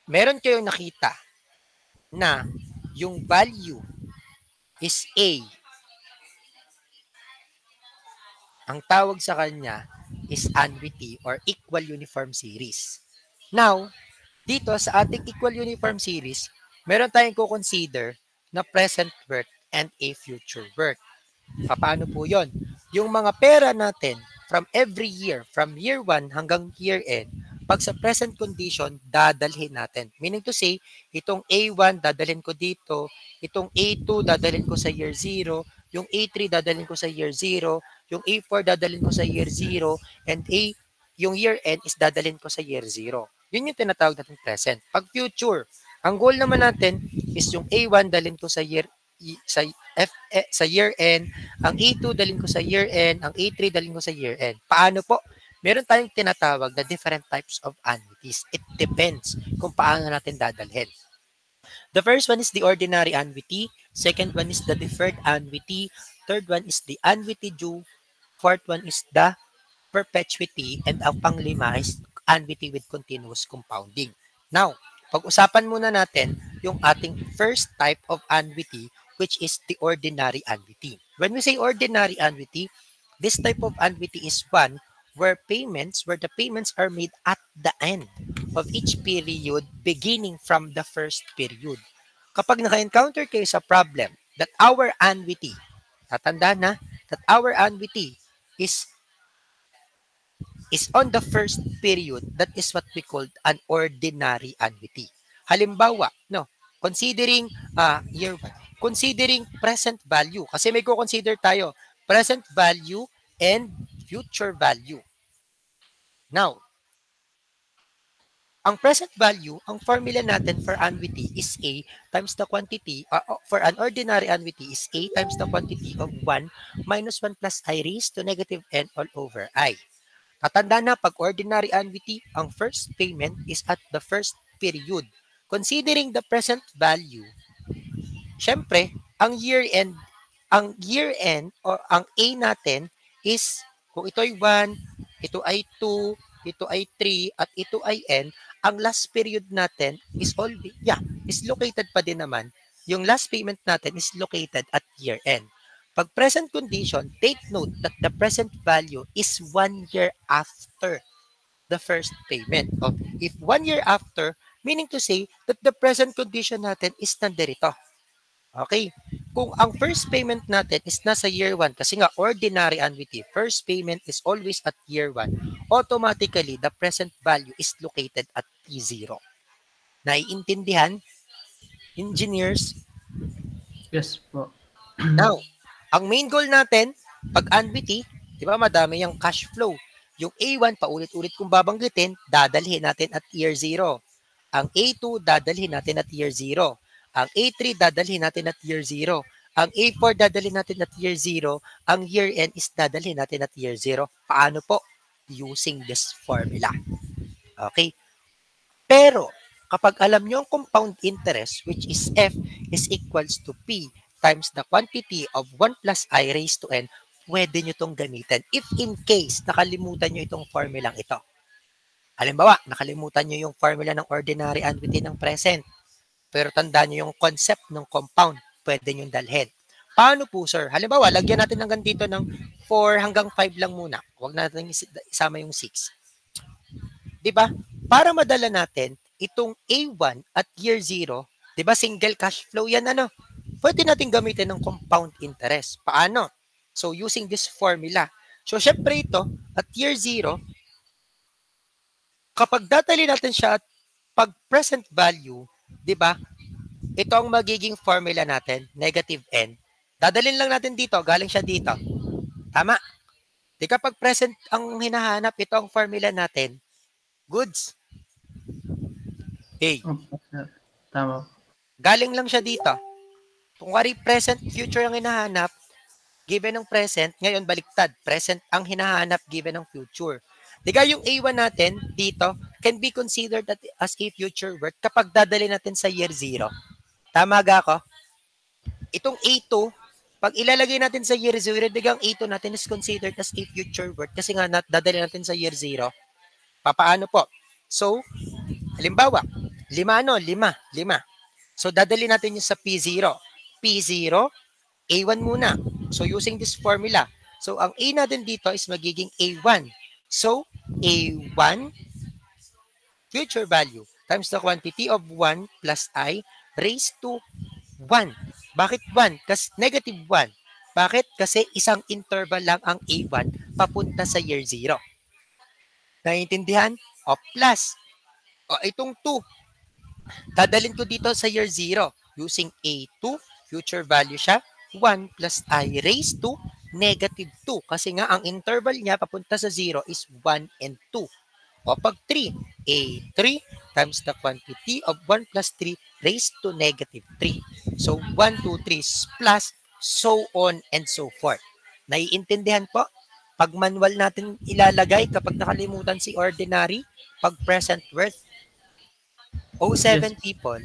S1: meron kayong nakita na yung value is A, ang tawag sa kanya is annuity or equal uniform series. Now, dito sa ating equal uniform series, meron tayong consider na present worth and a future worth. Paano po yon? Yung mga pera natin from every year, from year 1 hanggang year end, pag sa present condition, dadalhin natin. Meaning to say, itong A1 dadalhin ko dito, itong A2 dadalhin ko sa year 0, yung A3 dadalhin ko sa year 0, yung A4 dadalhin ko sa year 0, and yung year end is dadalhin ko sa year 0. Yun yung tinatawag natin present. Pag future, ang goal naman natin is yung A1 dalhin ko sa year end, ang A2 dalhin ko sa year end, ang A3 dalhin ko sa year end. Paano po? Meron tayong tinatawag na different types of annuities. It depends kung paano natin dadalhin. The first one is the ordinary annuity. Second one is the deferred annuity. Third one is the annuity due. Fourth one is the perpetuity. And ang panglima is annuity with continuous compounding. Now, pag-usapan muna natin yung ating first type of annuity, which is the ordinary annuity. When we say ordinary annuity, this type of annuity is one where the payments are made at the end of each period beginning from the first period. Kapag naka-encounter kayo sa problem that our annuity, tatandaan na, that our annuity is on the first period, that is what we call an ordinary annuity. Halimbawa, considering year 1, considering present value, kasi may consider tayo, present value and future value. Now, ang present value, ang formula natin for annuity is A times the quantity, for an ordinary annuity is A times the quantity of 1 minus 1 plus I raised to negative n all over I. Tatanda na, pag ordinary annuity, ang first payment is at the first period. Considering the present value, syempre, ang year end or ang A natin is, kung ito ay 1, ito ay 2, ito ay 3, at ito ay N, ang last period natin is located pa din naman. Yung last payment natin is located at year end. Pag present condition, take note that the present value is 1 year after the first payment. If 1 year after, meaning to say that the present condition natin is nandirito. Okay? Kung ang first payment natin is nasa year 1, kasi nga ordinary annuity, first payment is always at year 1, automatically the present value is located at T0. Naiintindihan, engineers?
S7: Yes po.
S1: Now, ang main goal natin, pag annuity, Di ba madami yung cash flow. Yung A1, paulit-ulit kung babanggitin, dadalhin natin at year 0. Ang A2, dadalhin natin at year 0. Ang A3, dadalhin natin at year 0. Ang A4, dadalhin natin at year 0. Ang year end is dadalhin natin at year 0. Paano po? Using this formula. Okay? Pero, kapag alam nyo ang compound interest, which is F is equals to P times the quantity of 1 plus I raised to N, pwede nyo itong gamitin. If in case, nakalimutan nyo itong formulang ito. Halimbawa, nakalimutan nyo yung formula ng ordinary annuity ng present. Pero tandaan nyo yung concept ng compound, pwede nyo dalhin. Paano po, sir? Halimbawa, lagyan natin hanggang dito ng 4 hanggang 5 lang muna. Huwag natin isama yung 6. Diba? Para madala natin itong A1 at year 0, diba single cash flow yan, ano? Pwede natin gamitin ng compound interest. Paano? So, using this formula. So, syempre ito, at year 0, kapag dadali natin siya at pag present value, di ba, ito ang magiging formula natin, negative n. Dadalhin lang natin dito, galing siya dito. Tama? Di kapag present ang hinahanap, ito ang formula natin, goods. A.
S7: Tama.
S1: Galing lang siya dito. Kung wari present, future ang hinahanap, given ng present, ngayon baliktad. Present ang hinahanap given ng future. Diga yung A1 natin dito can be considered as a future worth kapag dadali natin sa year 0. Tama ga ako? Itong A2, pag ilalagay natin sa year 0, digang A2 natin is considered as a future worth kasi nga dadali natin sa year 0. Papaano po? So, halimbawa, 5. So, dadali natin yung sa P0. P0, A1 muna. So, using this formula. So, ang A natin dito is magiging A1. So, A1 future value times the quantity of 1 plus I raised to 1. Bakit 1? Kasi negative 1. Bakit? Kasi isang interval lang ang A1 papunta sa year 0. Naiintindihan? O plus. O itong 2. Dadalhin ko dito sa year 0 using A2 future value siya. 1 plus I raised to negative 2. Kasi nga, ang interval niya papunta sa 0 is 1 and 2. O pag 3, A3 times the quantity of 1 plus 3 raised to negative 3. So, 1, 2, 3 plus, so on and so forth. Naiintindihan po? Pag manual natin ilalagay kapag nakalimutan si ordinary, pag present worth, 07 people,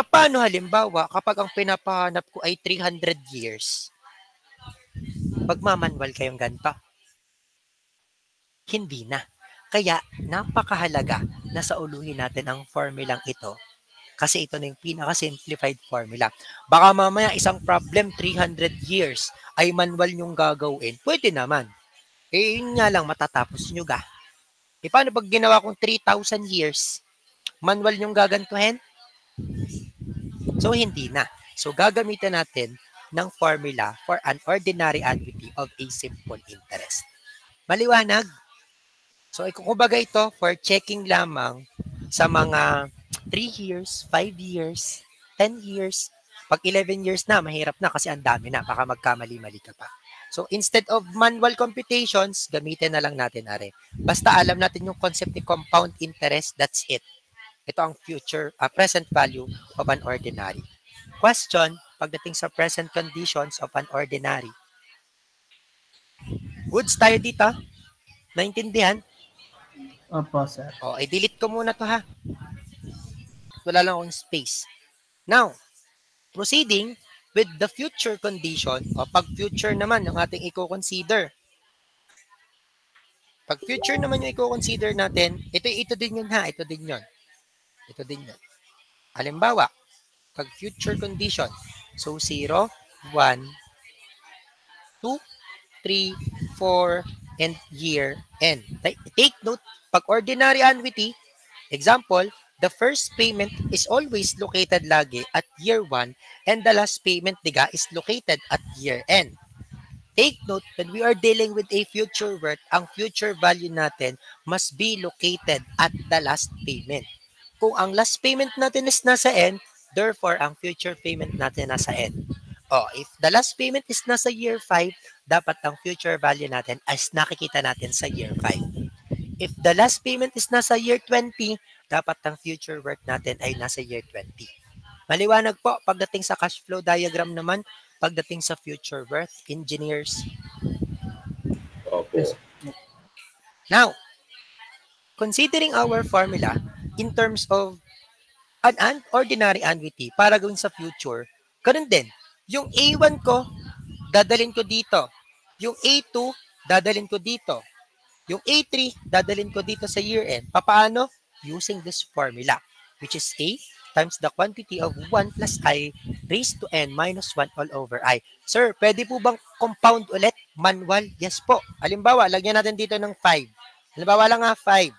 S1: paano halimbawa kapag ang pinapahanap ko ay 300 years? Magmamanual kayong ganito? Hindi na. Kaya napakahalaga na sauluhin natin ang formulang ito kasi ito na yung pinaka-simplified formula. Baka mamaya isang problem 300 years ay manual yung gagawin. Pwede naman. Yun nga lang matatapos nyo ga. Paano pag ginawa kong 3,000 years? Manual yung gagantuhin? So, hindi na. So, gagamitin natin ng formula for an ordinary annuity of a simple interest. Maliwanag? So, kumbaga ito for checking lamang sa mga 3 years, 5 years, 10 years. Pag 11 years na, mahirap na kasi ang dami na. Baka magkamali-mali ka pa. So, instead of manual computations, gamitin na lang natin, are. Basta alam natin yung concept ni compound interest, that's it. Ito ang future, present value of an ordinary. Question, pagdating sa present conditions of an ordinary. Goods tayo dito? Naintindihan?
S7: Opo, sir.
S1: O, i-delete ko muna to ha. Wala lang akong space. Now, proceeding with the future condition, o pag future naman ang ating i-consider. Pag future naman yung i-consider natin, ito din yun ha, ito din yun. Ito din yun. Halimbawa, pag future condition, so 0, 1, 2, 3, 4, and year end. Take note, pag ordinary annuity, example, the first payment is always located lagi at year 1 and the last payment diga is located at year end. Take note, when we are dealing with a future worth, ang future value natin must be located at the last payment. Kung ang last payment natin is nasa end, therefore, ang future payment natin nasa end. if the last payment is nasa year 5, dapat ang future value natin as nakikita natin sa year 5. If the last payment is nasa year 20, dapat ang future worth natin ay nasa year 20. Maliwanag po, pagdating sa cash flow diagram naman, pagdating sa future worth, engineers.
S5: Opo.
S1: Now, considering our formula in terms of an ordinary annuity para gawin sa future, ganun din. Yung A1 ko, dadalhin ko dito. Yung A2, dadalhin ko dito. Yung A3, dadalhin ko dito sa year end. Paano? Using this formula, which is A times the quantity of 1 plus I raised to n minus 1 all over I. Sir, pwede po bang compound ulit? Manual? Yes po. Halimbawa, lagyan natin dito ng 5. Halimbawa lang 5.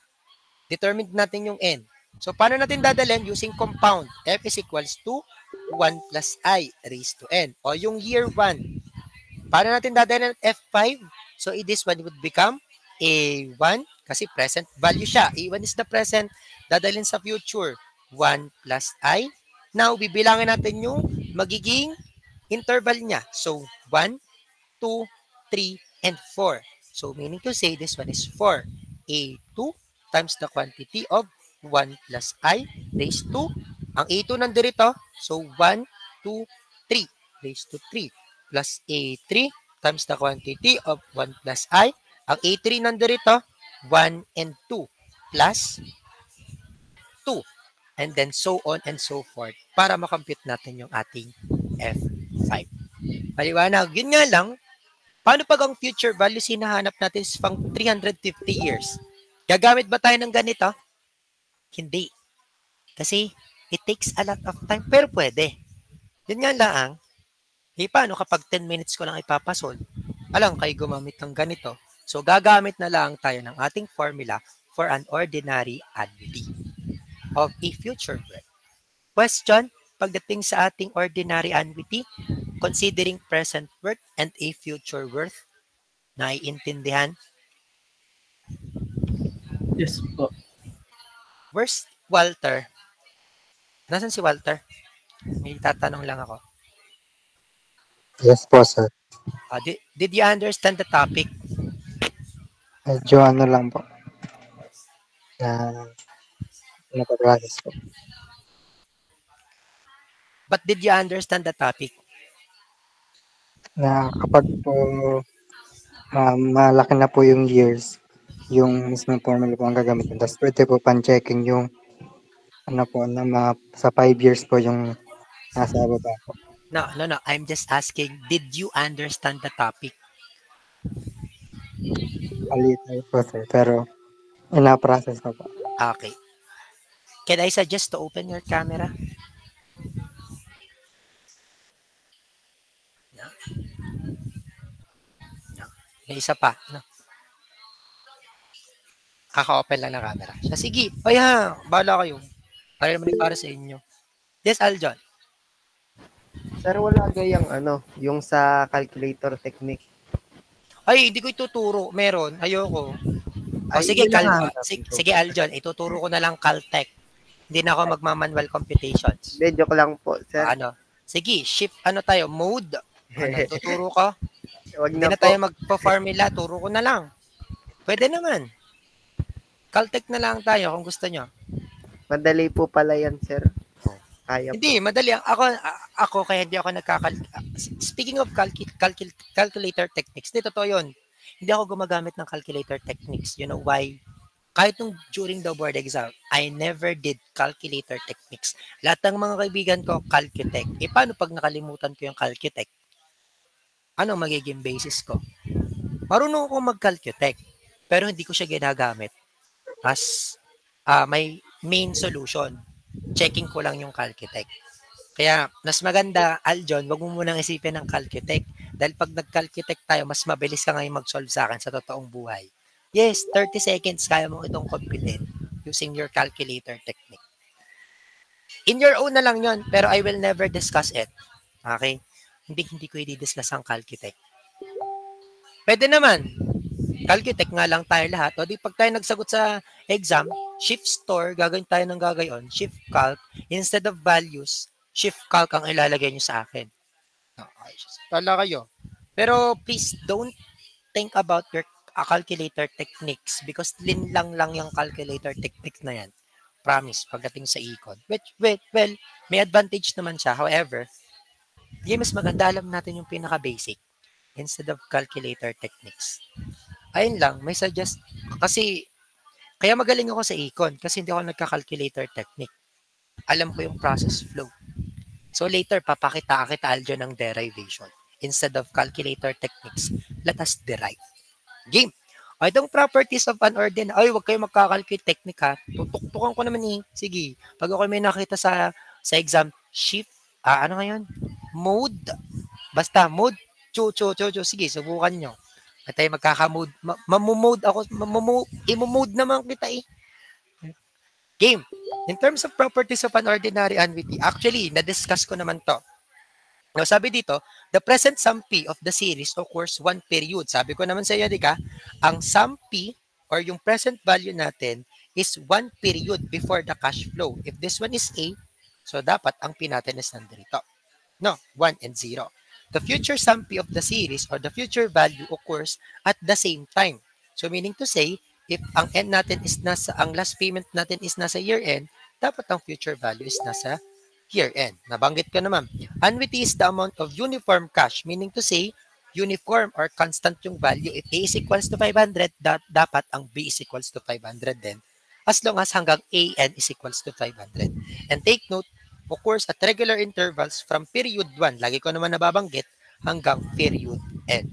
S1: Determine natin yung n. So, paano natin dadalhin? Using compound. F is equals to 1 plus I raised to n. O yung year 1. Paano natin dadalhin ng F5? So, this one would become A1 kasi present value siya. A1 is the present. Dadalhin sa future. 1 plus I. Now, bibilangin natin yung magiging interval niya. So, 1, 2, 3, and 4. So, meaning to say this one is 4. A2 times the quantity of 1 plus I raised to, ang A2 nandito, so 1, 2, 3 raised to 3 plus A3 times the quantity of 1 plus I. Ang A3 nandito, 1 and 2 plus 2. And then so on and so forth para makompute natin yung ating F5. Maliwanag. Yun nga lang, paano pag ang future values hinahanap natin is pang 350 years? Gagamit ba tayo ng ganito? Hindi. Kasi it takes a lot of time, pero pwede. Yun nga lang, paano kapag 10 minutes ko lang ipapasol? Alam kayo gumamit ng ganito. So, gagamit na lang tayo ng ating formula for an ordinary annuity of a future worth. Question, pagdating sa ating ordinary annuity, considering present worth and a future worth, naiintindihan?
S7: Yes po.
S1: Where's Walter? Nasaan si Walter? May tatanong lang ako.
S10: Yes po, sir.
S1: Did you understand the topic?
S10: Medyo ano lang po. Napaprocess po.
S1: But did you understand the topic?
S10: Na kapag po malaki na po yung years, yung mismong formula po ang gagamitin. Tapos pwede po pan-checking yung ano po, na sa 5 years po yung nasa baba po.
S1: No. I'm just asking, did you understand the topic?Alitay
S10: po, sir. Pero ina-process pa po.
S1: Okay. Can I suggest to open your camera? No. May isa pa. No. Kaka-open lang ng camera. Sige. Bahala kayo. Para naman para sa inyo. Yes, Aljon.
S9: Sir, wala gayang yung sa calculator technique.
S1: Ay, hindi ko ituturo. Meron. Ayoko. Sige, Aljon. Ituturo ko na lang Caltech. Hindi na ako magmamanual computations.
S9: Joke lang po, sir.
S1: Sige, shift tayo. Mode. Tuturo ko.
S9: Hindi
S1: na tayo magpa-formula. Turo ko na lang. Pwede naman. Caltech na lang tayo kung gusto nyo.
S9: Madali po pala yan, sir. Kaya
S1: Hindi, madali. Ako kaya hindi ako Speaking of calculator techniques, hindi totoo yun. Hindi ako gumagamit ng calculator techniques. You know why? Kahit nung during the board exam, I never did calculator techniques. Lahat ng mga kaibigan ko, Calcutech. Paano pag nakalimutan ko yung Calcutech? Ano magiging basis ko? Marunong akong mag-Calcutech, pero hindi ko siya ginagamit as may main solution. Checking ko lang yung Calcutech. Kaya, mas maganda, Aljon, wag mo munang isipin ng Calcutech. Dahil pag nag-Calcutech tayo, mas mabilis ka ngayon mag-solve sa akin sa totoong buhay. Yes, 30 seconds kaya mo itong computin using your calculator technique. In your own na lang yon, pero I will never discuss it. Okay? Hindi ko i-discuss ang Calcutech. Pwede naman. Calcutech nga lang tayo lahat. O di pag tayo nagsagot sa exam, shift store, gagawin tayo ng gagayon, shift calc, instead of values, shift calc ang ilalagay nyo sa akin. Okay, tala kayo. Pero please don't think about your calculator techniques because linlang lang yung calculator techniques na yan. Promise, pagdating sa econ. Well, may advantage naman siya. However, di mas maganda alam natin yung pinaka-basic instead of calculator techniques. Ayun lang, may suggest. Kasi, kaya magaling ako sa econ kasi hindi ako nagka-calculator technique. Alam ko yung process flow. So later, papakita kita algebra ng derivation. Instead of calculator techniques, let us derive. Game. O, itong properties of an ordinary. Ay, huwag kayo magkakalculate technique ha. Tutuktukan ko naman eh. Sige. Pag ako may nakita sa exam, shift, ano ngayon? Mode. Basta, mode. Sige, subukan nyo. At tayo magkakamode. Mamumode ako. Imumode naman kita eh. Game. In terms of properties of an ordinary annuity, actually, na-discuss ko naman to. Now, sabi dito, the present sum P of the series occurs one period. Sabi ko naman sa iyo, di ka, ang sum P or yung present value natin is one period before the cash flow. If this one is A, so dapat ang P natin is nandito. No, 1 and 0. The future sum P of the series or the future value occurs at the same time. So meaning to say, if ang end natin is ang last payment natin is nasa year end, dapat ang future value is nasa year end. Nabanggit ko naman. Annuity is the amount of uniform cash, meaning to say, uniform or constant yung value. If A is equals to 500, dapat ang B is equals to 500 din. As long as hanggang A and is equals to 500. And take note, occurs at regular intervals from period 1, lagi ko naman nababanggit, hanggang period N.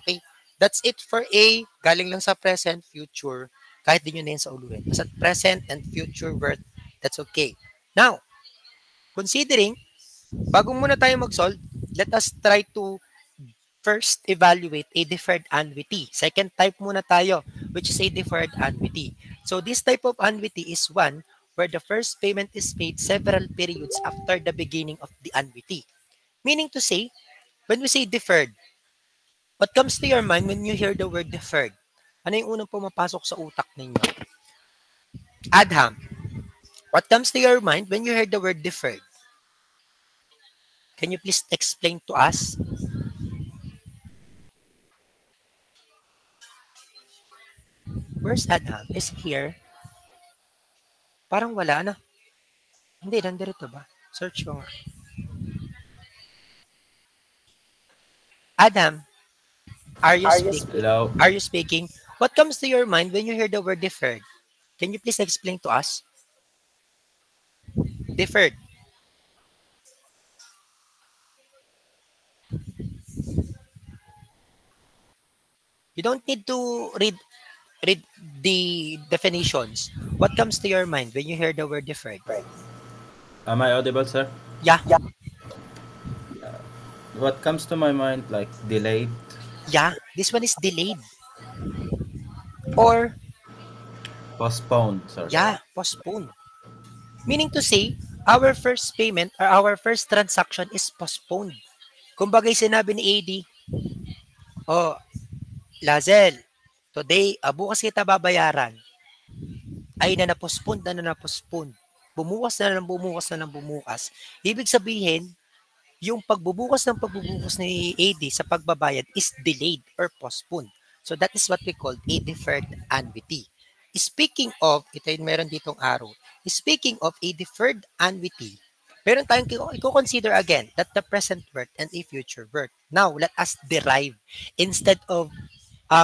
S1: Okay? That's it for A. Galing lang sa present, future. Kahit din yun na yun sa uluhin. Basta present and future word, that's okay. Now, considering, bago muna tayo mag-solve, let us try to first evaluate a deferred annuity. Second type muna tayo, which is a deferred annuity. So this type of annuity is one where the first payment is made several periods after the beginning of the annuity. Meaning to say, when we say deferred, what comes to your mind when you hear the word deferred? Ano yung unang pumapasok sa utak ninyo? Adham, what comes to your mind when you hear the word deferred? Can you please explain to us? Where's Adham? Is he here? Parang wala na. Hindi, nandito ba? Search ko nga. Adam, are you speaking?
S2: Hello.
S1: Are you speaking? What comes to your mind when you hear the word deferred? Can you please explain to us? Deferred. You don't need to read the definitions. What comes to your mind when you hear the word deferred?
S2: Am I audible, sir?
S1: Yeah.
S2: What comes to my mind, like delayed?
S1: Yeah, this one is delayed. Or
S2: Postponed, sir.
S1: yeah, postponed. Meaning to say, our first payment or our first transaction is postponed. Kumbaga sinabi ni AD, oh, Lazel, today, bukas kita babayaran. Ay na-postpone. Bumukas na ng bumukas. Ibig sabihin, yung pagbubukas ni AD sa pagbabayad is delayed or postponed. So that is what we call a deferred annuity. Speaking of, ito yung meron ditong arrow. Speaking of a deferred annuity, meron tayong i-consider again that the present worth and a future worth. Now, let us derive. Instead of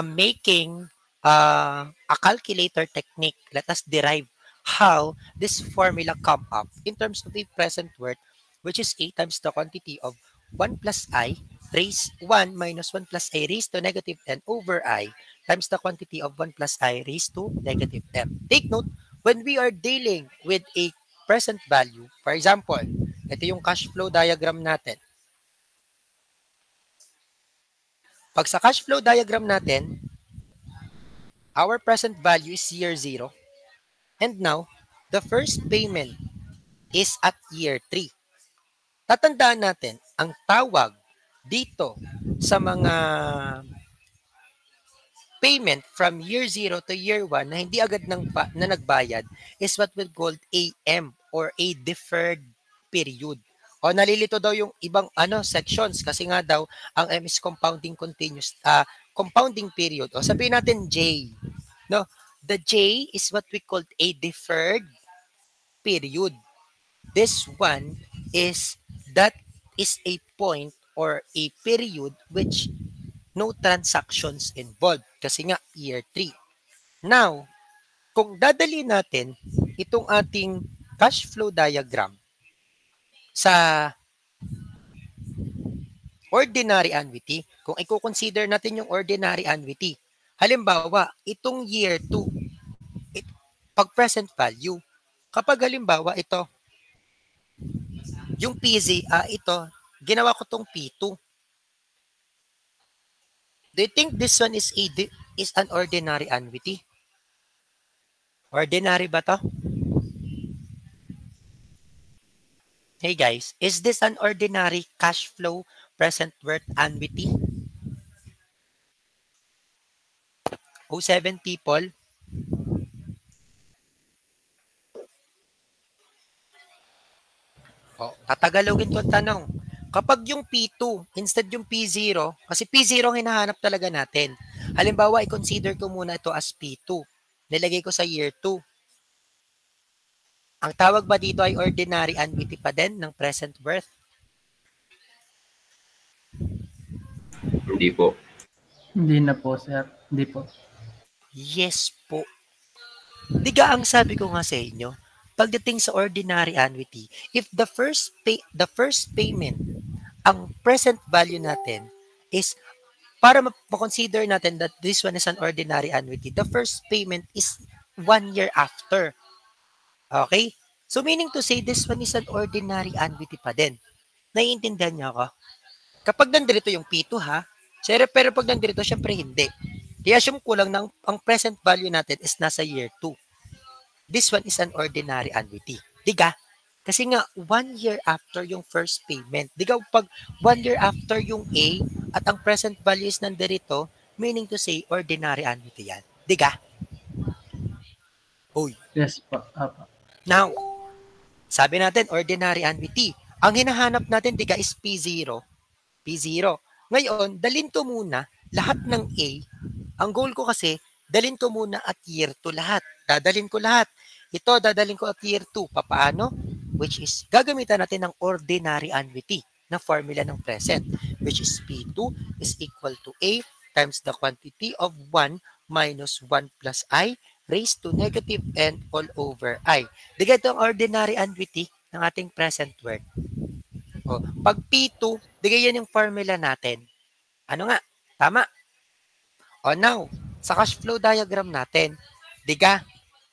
S1: making a calculator technique, let us derive how this formula come up in terms of the present worth, which is A times the quantity of 1 plus I raised 1 minus 1 plus I raised to negative n over I times the quantity of 1 plus I raised to negative m. Take note, when we are dealing with a present value, for example, ito yung cash flow diagram natin. Pag sa cash flow diagram natin, our present value is year 0. And now, the first payment is at year 3. Tatandaan natin, ang tawag dito sa mga payment from year 0 to year 1 na hindi agad na nagbayad is what we call AM or a deferred period O nalilito daw yung ibang sections kasi nga daw ang M is compounding compounding period. O sabihin natin J. No? The J is what we called a deferred period. This one is a point or a period which no transactions involved kasi nga year 3. Now, kung dadali natin itong ating cash flow diagram sa ordinary annuity, kung i-consider natin yung ordinary annuity, halimbawa, itong year 2, pag present value, kapag halimbawa ito, yung PZ, ito, ginawa ko tong P2. Do you think this one is an ordinary annuity? Ordinary ba to? Hey guys, is this an ordinary cash flow present worth annuity? 07 people. Tatagalogin ko ang tanong. Kapag yung P2, instead yung P0, kasi P0 ang hinahanap talaga natin. Halimbawa, i-consider ko muna ito as P2. Nilagay ko sa year 2. Ang tawag ba dito ay ordinary annuity pa din ng present worth?
S5: Hindi po.
S7: Hindi na po, sir. Hindi po.
S1: Yes po. Diga ang sabi ko nga sa inyo, pagdating sa ordinary annuity, if the first payment, ang present value natin is, para ma-consider natin that this one is an ordinary annuity, the first payment is 1 year after. Okay? So meaning to say, this one is an ordinary annuity pa din. Naiintindihan niyo ako? Kapag nandito yung P2 ha, pero pag nandito, syempre hindi. Kaya assume ko lang na ang present value natin is nasa year 2. This one is an ordinary annuity. Diga? Kasi nga, 1 year after yung first payment. Diga, pag 1 year after yung A at ang present value is nandito, meaning to say, ordinary annuity yan. Diga? Uy.
S7: Yes po.
S1: Now, sabi natin, ordinary annuity. Ang hinahanap natin, diga, is P0. P0. Ngayon, dalhin ko muna lahat ng A. Ang goal ko kasi, dalhin ko muna at year 2 lahat. Dadalhin ko lahat. Ito, dadalhin ko at year 2. Papaano? Which is, gagamitan natin ng ordinary annuity na formula ng present, which is P2 is equal to A times the quantity of 1 minus 1 plus I raised to negative n all over I. Diga ito ang ordinary annuity ng ating present worth. O, pag P2, diga yan yung formula natin. Ano nga? Tama. O now, sa cash flow diagram natin, diga,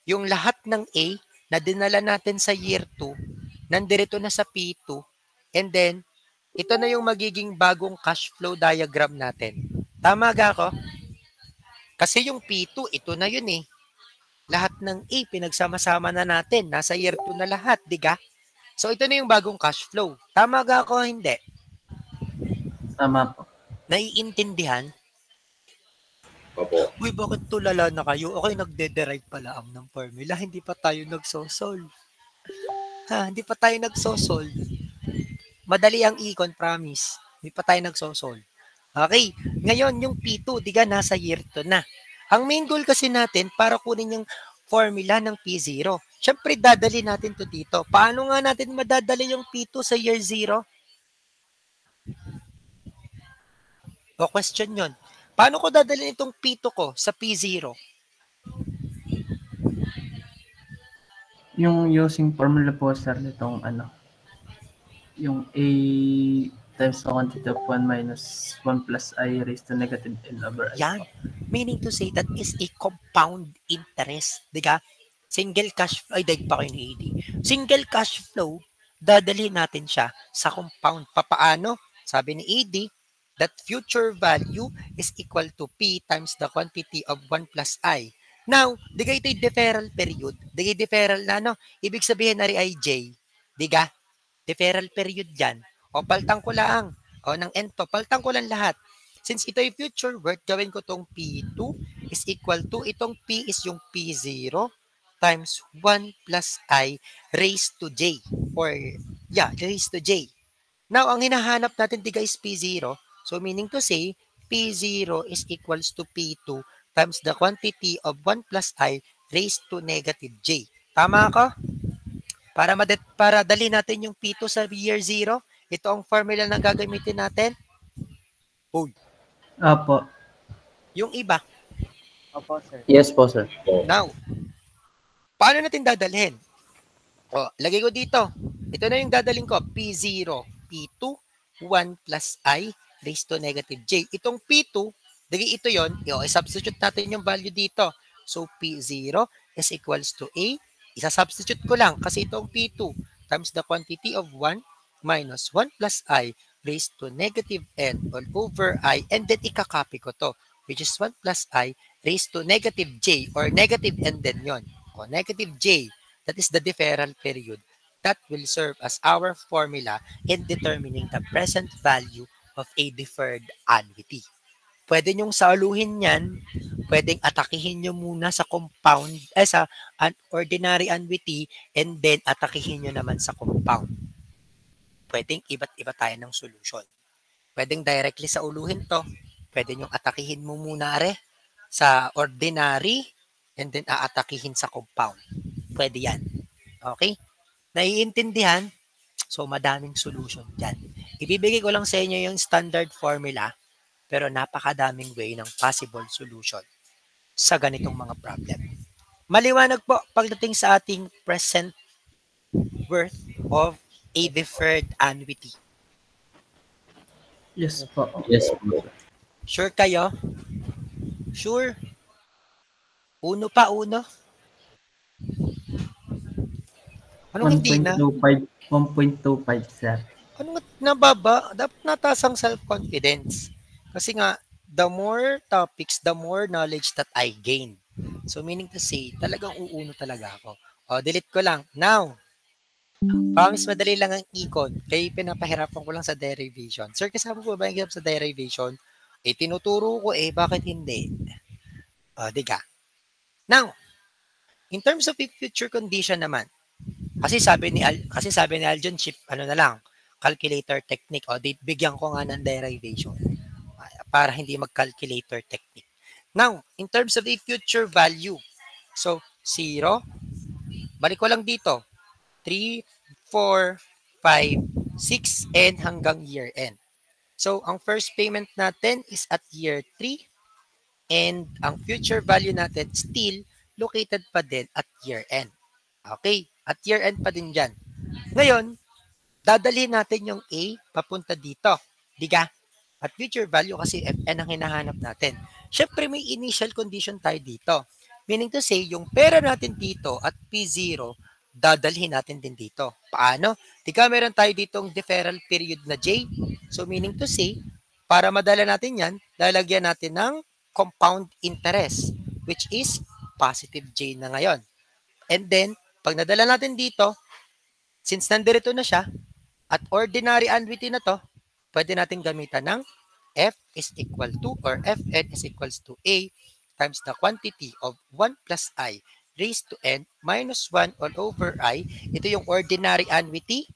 S1: yung lahat ng A na dinala natin sa year 2, nandirito na sa P2, and then, ito na yung magiging bagong cash flow diagram natin. Tama ga ako? Kasi yung P2, ito na yun eh. Lahat ng A, pinagsama-sama na natin. Nasa year 2 na lahat, diga? So, ito na yung bagong cash flow. Tama ga ako? Hindi.
S7: Tama po.
S1: Naiintindihan?
S5: Opo.
S1: Uy, bakit tulala na kayo? Okay, nagde-derive pala ang ng formula. Hindi pa tayo nagsosolve. Hindi pa tayo nagsosolve. Madali ang econ, promise. Hindi pa tayo nagsosolve. Okay, ngayon yung P2, diga nasa year 2 na. Ang main goal kasi natin para kunin yung formula ng P0. Siyempre, dadali natin to dito. Paano nga natin madadali yung P2 sa year 0? O question yon. Paano ko dadalhin itong P2 ko sa P0?
S7: Yung using formula po, sir, nitong yung A times the quantity of 1 minus 1 plus I raised to negative N over I.
S1: Yan. Meaning to say that is a compound interest. Diga? Single cash flow. Ay, daig pa kayo ni AD. Single cash flow, dadalhin natin siya sa compound. Papaano? Sabi ni AD, that future value is equal to P times the quantity of 1 plus I. Now, diga ito'y deferral period. Diga deferral na, ibig sabihin na rin ay J. Diga? Deferral period yan. O, paltang ko lang. O, ng N to, paltang ko lang lahat. Since ito'y future worth, gawin ko tong P2 is equal to, itong P is yung P0 times 1 plus I raised to J. Or, yeah, raised to J. Now, ang hinahanap natin di guys P0. So, meaning to say, P0 is equals to P2 times the quantity of 1 plus I raised to negative J. Tama ako? Para dali natin yung P2 sa year 0, ito ang formula na gagamitin natin. Uy.
S7: Opo.
S1: Yung iba.
S6: Opo, sir.
S7: Yes po, sir.
S1: Now, paano natin dadalhin? O, lagay ko dito. Ito na yung dadalhin ko. P0, P2, 1 plus I raised to negative J. Itong P2, dagi ito yon. I-substitute natin yung value dito. So, P0 is equals to A. Isa-substitute ko lang kasi itong P2 times the quantity of 1 minus 1 plus I raised to negative N all over I, and then ikakopy ko to, which is 1 plus I raised to negative J, or negative N din yon. O negative J, that is the deferral period. That will serve as our formula in determining the present value of a deferred annuity. Pwede nyong saluhin yan, pwedeng atakihin nyo muna sa compound, sa ordinary annuity, and then atakihin nyo naman sa compound. Pwedeng iba't iba tayo ng solution. Pwedeng directly sa uluhin to, pwede nyong atakihin mo muna sa ordinary, and then aatakihin sa compound. Pwede yan. Okay? Naiintindihan? So, madaming solution dyan. Ibibigay ko lang sa inyo yung standard formula, pero napakadaming way ng possible solution sa ganitong mga problem. Maliwanag po pagdating sa ating present worth of a deferred annuity.
S7: Yes po. Yes po.
S1: Sure kayo? Sure? Uno pa, uno? Anong hindi na?
S7: 1.25, sir.
S1: Anong nababa? Dapat nataas ang self-confidence. Kasi nga, the more topics, the more knowledge that I gain. So, meaning to say, talagang uuno talaga ako. O, delete ko lang. Now, promise madali lang ang econ. Kaya pinapahirapan ko lang sa derivation. Sir, kasama po ba yung sa derivation? Tinuturo ko bakit hindi? O, diga. Now, in terms of future condition naman, kasi sabi ni Aljon Chip, ano na lang, calculator technique. O, bigyan ko nga ng derivation para hindi mag-calculator technique. Now, in terms of a future value, so 0, balik ko lang dito, 3, 4, 5, 6, and hanggang year end. So, ang first payment natin is at year 3, and ang future value natin still located pa din at year end. Okay, at year end pa din dyan. Ngayon, dadalhin natin yung A papunta dito. Diga? At future value kasi Fn ang hinahanap natin. Siyempre may initial condition tayo dito. Meaning to say, yung pera natin dito at P0, dadalhin natin din dito. Paano? Diga, meron tayo ditong deferral period na J. So meaning to say, para madala natin yan, lalagyan natin ng compound interest, which is positive J na ngayon. And then, pag nadala natin dito, since nandito na siya, at ordinary annuity na to, pwede natin gamitan ng F is equal to, or Fn is equals to A times the quantity of 1 plus I raised to N minus 1 all over I. Ito yung ordinary annuity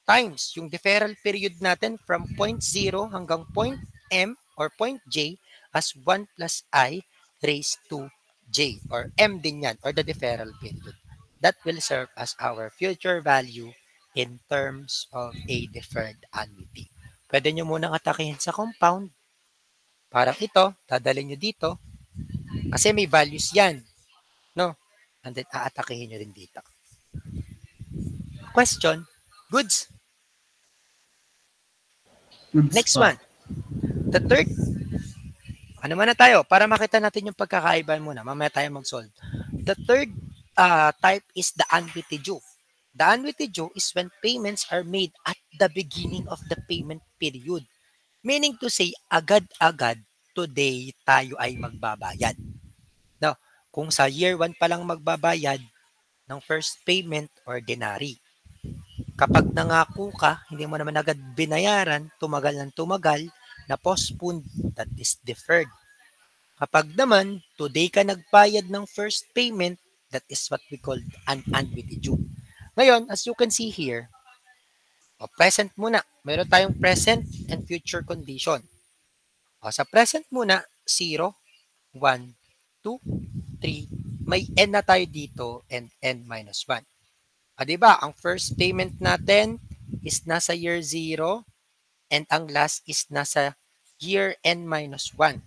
S1: times yung deferral period natin from point 0 hanggang point M or point J as 1 plus I raised to J, or M din yan, or the deferral period. That will serve as our future value in terms of a deferred annuity. Pwede nyo munang atakihin sa compound. Parang ito, dadalhin nyo dito. Kasi may values yan. No? And then, aatakihin nyo rin dito. Question? Goods? Next one. The third. Ano man na tayo? Para makita natin yung pagkakaiba muna. Mamaya tayo mag-solve. The third type is the annuity due. The annuity due is when payments are made at the beginning of the payment period. Meaning to say, agad-agad, today tayo ay magbabayad. Now, kung sa year 1 pa lang magbabayad ng first payment, ordinary. Kapag nangako ka, hindi mo naman agad binayaran, tumagal ng tumagal, na postponed, that is deferred. Kapag naman, today ka nagbayad ng first payment, that is what we call an annuity due. Ngayon, as you can see here, present muna. meron tayong present and future condition. O, sa present muna, 0, 1, 2, 3. May n na tayo dito and n minus 1. Diba? Ang first payment natin is nasa year 0 and ang last is nasa year n minus 1.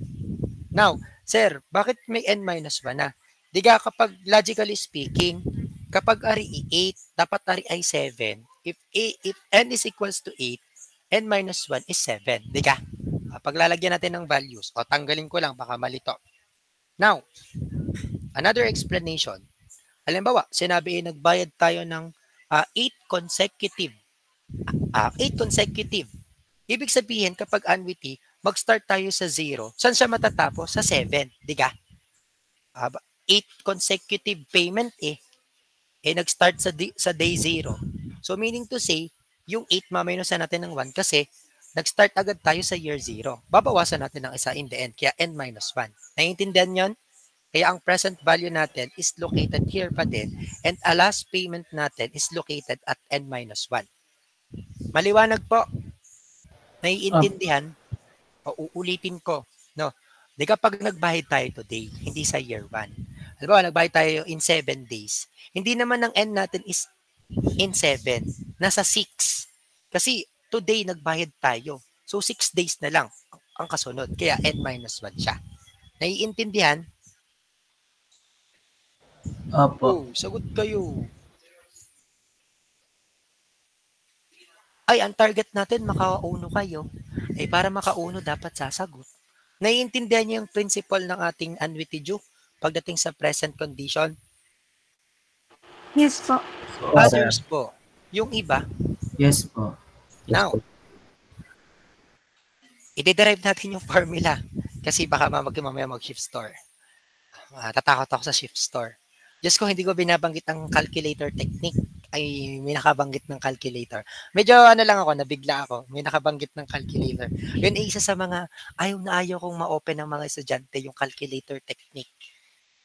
S1: Now, sir, bakit may n minus 1 na? Diga, kapag logically speaking, kapag ari 8, dapat ari ay 7. If n is equals to 8, n minus 1 is 7. Diga? Paglalagyan natin ng values, o tanggalin ko lang, baka malito. Now, another explanation. Halimbawa, sinabi nagbayad tayo ng 8 consecutive. 8 consecutive. Ibig sabihin, kapag annuity, mag-start tayo sa 0. Saan siya matatapos? Sa 7. Diga? 8 consecutive payment nag-start sa day 0. So meaning to say, yung 8 maminusan natin ng 1 kasi nag-start agad tayo sa year 0. Babawasan natin ng isa in the end, kaya n minus 1. Naiintindihan yon? Kaya ang present value natin is located here pa din and a last payment natin is located at n minus 1. Maliwanag po? Naiintindihan? Uulitin ko. No? Di kapag nagbayad tayo today, hindi sa year 1. Halimbawa, nagbayad tayo in 7 days. Hindi naman ang n natin is in 7. Nasa 6. Kasi today nagbayad tayo. So 6 days na lang ang kasunod. Kaya n minus 1 siya. Naiintindihan?
S7: Opo.
S1: Sagot kayo. Ay, ang target natin makauno kayo. Para makauno dapat sasagot. Naiintindihan niyo yung principle ng ating annuity due pagdating sa present condition?
S3: Yes po.
S1: Others po. Yung iba?
S7: Yes po.
S1: Now, i-derive natin yung formula. Kasi baka mamaya mag-shift store. Tatakot ako sa shift store. Just ko hindi ko binabanggit ang calculator technique. Ay, may nakabanggit ng calculator. Medyo lang ako, nabigla ako. May nakabanggit ng calculator. Yun ay isa sa mga ayaw na ayaw kong ma-open ng mga estudyante yung calculator technique.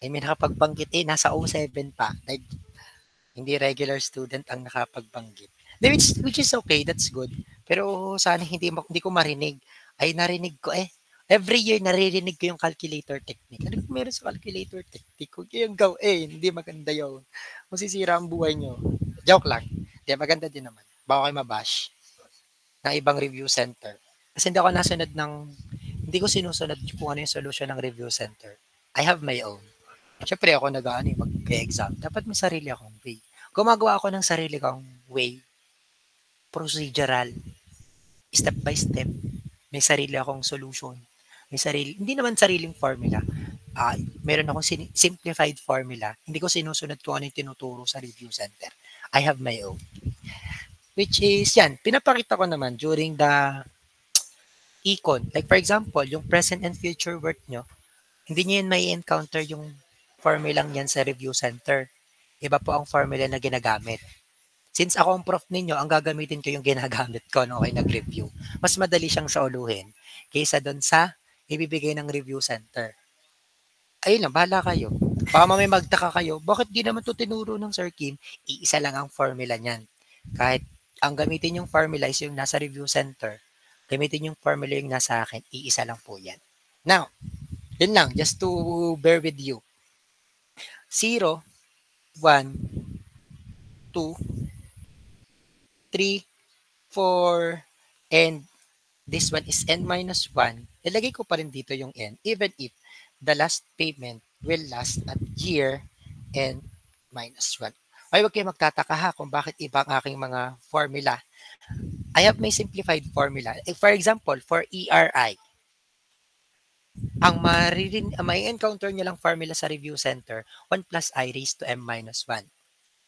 S1: May nakapagbanggit nasa 07 pa. Like, hindi regular student ang nakapagbanggit. Which is okay, that's good. Pero sana hindi ko marinig. Ay, narinig ko Every year, naririnig ko yung calculator technique. Ano kung meron sa calculator technique? Kung yung hindi maganda yun. Masisira ang buhay nyo. Joke lang. Hindi, maganda din naman. Baka kayo mabash ng ibang review center. Kasi hindi ko sinusunod kung ano yung solution ng review center. I have my own. Siyempre ako mag-exam. Dapat may sarili akong way. Gumagawa ako ng sarili kong way. Procedural. Step by step. May sarili akong solution. Hindi naman sariling formula. Meron akong simplified formula. Hindi ko sinusunod kung ano yung tinuturo sa review center. I have my own. Which is yan. Pinapakita ko naman during the econ. Like for example, yung present and future work nyo, hindi nyo yan may encounter yung formulang yan sa review center. Iba po ang formula na ginagamit. Since ako ang prof ninyo, ang gagamitin ko yung ginagamit ko nung okay nag-review. Mas madali siyang sauluhin kaysa doon sa ibibigay ng review center. Ayun lang, bahala kayo. Baka may magtaka kayo, bakit di naman ito tinuro ng Sir Kim? Iisa lang ang formula niyan. Kahit ang gamitin yung formula is yung nasa review center, gamitin yung formula yung nasa akin, iisa lang po yan. Now, yun lang, just to bear with you. 0, 1, 2, 3, 4, and this one is n minus 1. Ilagay ko pa rin dito yung n, even if the last payment will last at year n minus 1. Ay, huwag kayo magtataka ha kung bakit iba ang aking mga formula. I have my simplified formula. For example, for ERI, ang may encounter nyo lang formula sa review center, 1 plus I raised to m minus 1.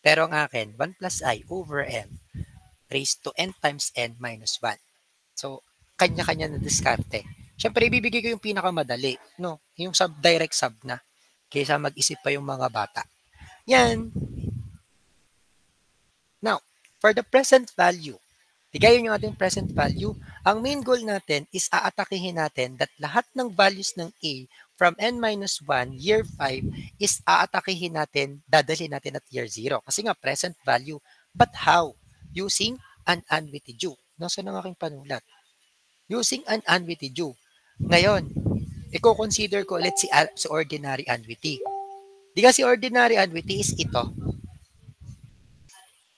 S1: Pero ang akin, 1 plus I over m raised to n times n minus 1. So, kanya-kanya na diskarte. Siyempre, ibibigay ko yung pinakamadali, no? Yung direct sub na. Kaysa mag-isip pa yung mga bata. Yan. Now, for the present value, Tigayin yung ating present value. Ang main goal natin is aatakihin natin that lahat ng values ng A from n-1, year 5, is aatakihin natin, dadalhin natin at year 0. Kasi nga, present value. But how? Using an annuity due. Nasaan ang aking panulat? Using an annuity due. Ngayon, i-consider ko ulit si ordinary annuity. Di kasi ordinary annuity is ito.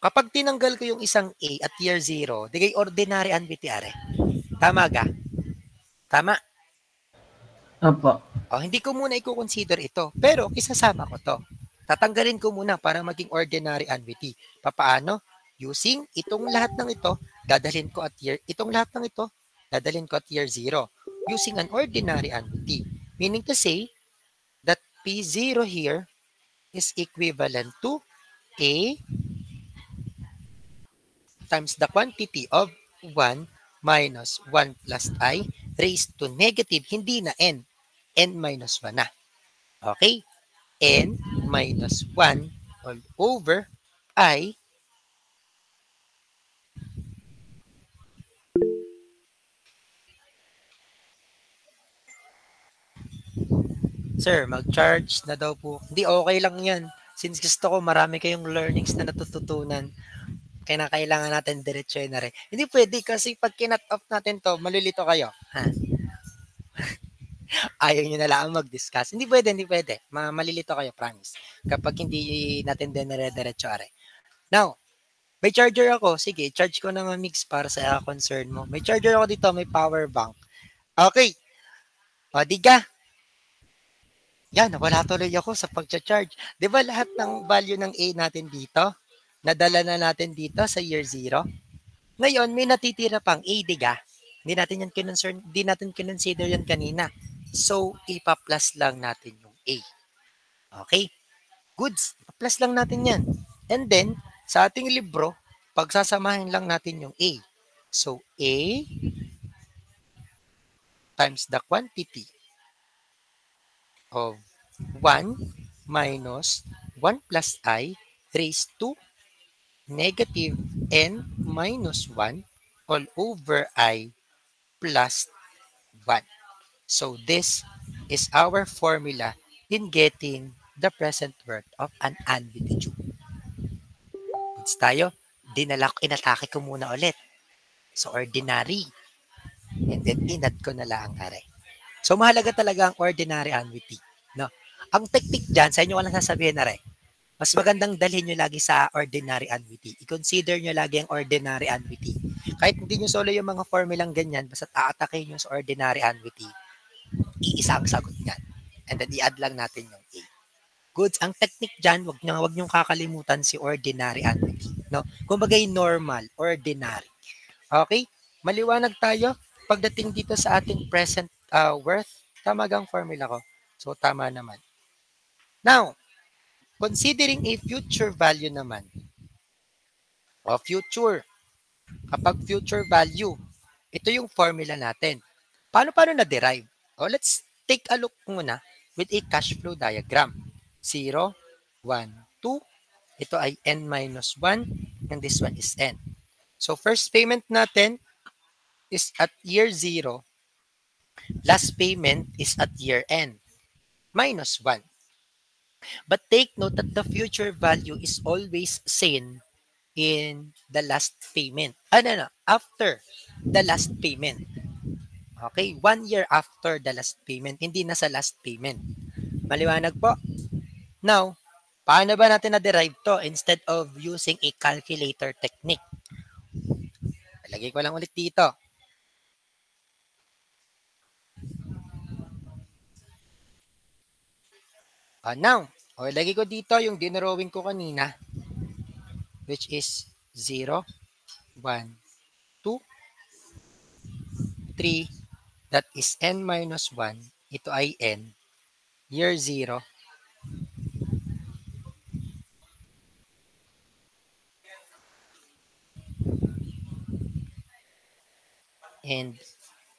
S1: Kapag tinanggal ko yung isang A at year 0, di kay ordinary annuity are. Tama ga? Tama?
S7: Opo.
S1: Hindi ko muna i-consider ito. Pero isasama ko to. Tatanggalin ko muna para maging ordinary annuity. Papaano? Using itong lahat ng ito, dadalhin ko at year, itong lahat ng ito, dadalhin ko at year 0. Using an ordinary annuity. Meaning to say that P0 here is equivalent to A times the quantity of 1 minus 1 plus I raised to negative, hindi na N. N minus 1 na. Okay? N minus 1 all over I Sir, mag-charge na daw po. Hindi, okay lang yan. Since gusto ko marami kayong learnings na natututunan, kaya kailangan natin diretsuhin na rin. Hindi pwede kasi pag kinat off natin to, malilito kayo. Ha? Ayaw nyo na lang mag-discuss. Hindi pwede. Malilito kayo, promise. Kapag hindi natin dinire-diretso are. Now, may charger ako. Sige, charge ko na mix para sa concern mo. May charger ako dito, may power bank. Okay. O, diga. Yan, nawala tuloy ako sa pag-charge. Di ba lahat ng value ng A natin dito, nadala na natin dito sa year 0? Ngayon, may natitira pang A, diga. Hindi natin kinonsider yan kanina. So, ipa-plus lang natin yung A. Okay? Goods. Ipa-plus lang natin yan. And then, sa ating libro, pagsasamahin lang natin yung A. So, A times the quantity of 1 minus 1 plus I raised to negative N minus 1 all over I plus 1. So this is our formula in getting the present worth of an annuity due. Goods tayo? Inatake ko muna ulit. So ordinary. And then inat ko na lang are. So mahalaga talaga ang ordinary annuity. No? Ang technique dyan, sa inyo ko lang sasabihin na rin, mas magandang dalhin nyo lagi sa ordinary annuity. I-consider nyo lagi ang ordinary annuity. Kahit hindi nyo solo yung mga formulang ganyan, basta aatakin nyo sa ordinary annuity, iisa ang sagot yan. And then i-add lang natin yung A. Goods, ang technique dyan, wag nyo kakalimutan si ordinary annuity. No? Kumbaga normal, ordinary. Okay? Maliwanag tayo pagdating dito sa ating present worth. Tama gang formula ko. So, tama naman. Now, considering a future value naman, o future, kapag future value, ito yung formula natin. Paano na-derive? Let's take a look muna with a cash flow diagram. 0, 1, 2. Ito ay N minus 1, and this one is N. So, first payment natin is at year 0. Last payment is at year N, minus 1. But take note that the future value is always seen in the last payment. After the last payment. Okay, 1 year after the last payment, hindi na sa last payment. Maliwanag po? Now, paano ba natin na-derive to instead of using a calculator technique? Lagay ko lang ulit dito. Now, lagay ko dito yung dinrawing ko kanina, which is 0, 1, 2, 3, that is N minus 1, ito ay N, year 0, and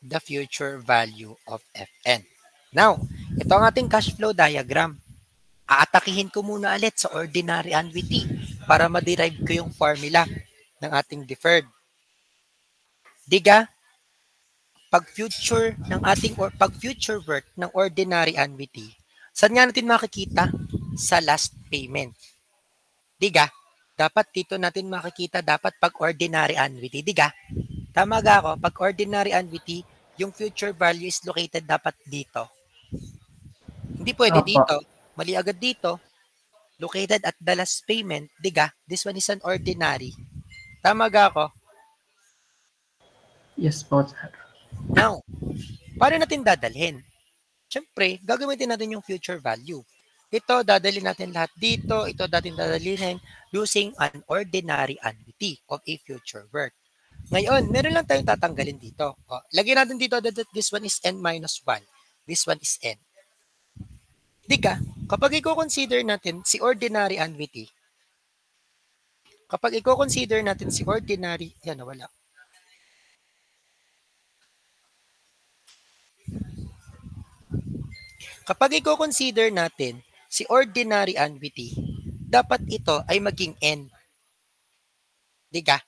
S1: the future value of Fn. Now, ito ang ating cash flow diagram. Aatakihin ko muna ulit sa ordinary annuity para ma-derive ko yung formula ng ating deferred. Diga, pag future worth ng ordinary annuity, saan nga natin makikita? Sa last payment. Diga, dapat dito natin makikita dapat pag ordinary annuity. Diga, Tama ga ako? Pag ordinary annuity, yung future value is located dapat dito. Hindi pwede
S7: Opo.
S1: dito. Mali agad dito. Located at the last payment. Diga, this one is an ordinary. Tama ga ako?
S7: Yes po, sir.
S1: Now, paano natin dadalhin? Siyempre, gagamitin natin yung future value. Ito, dadalhin natin lahat dito. Ito, dadalhin using an ordinary annuity of a future worth. Ngayon, meron lang tayong tatanggalin dito. O, lagyan natin dito that this one is n minus 1. This one is n. Diga, kapag i-consider natin si ordinary annuity, yan, wala. Kapag i-consider natin si ordinary annuity, dapat ito ay maging n. Diga?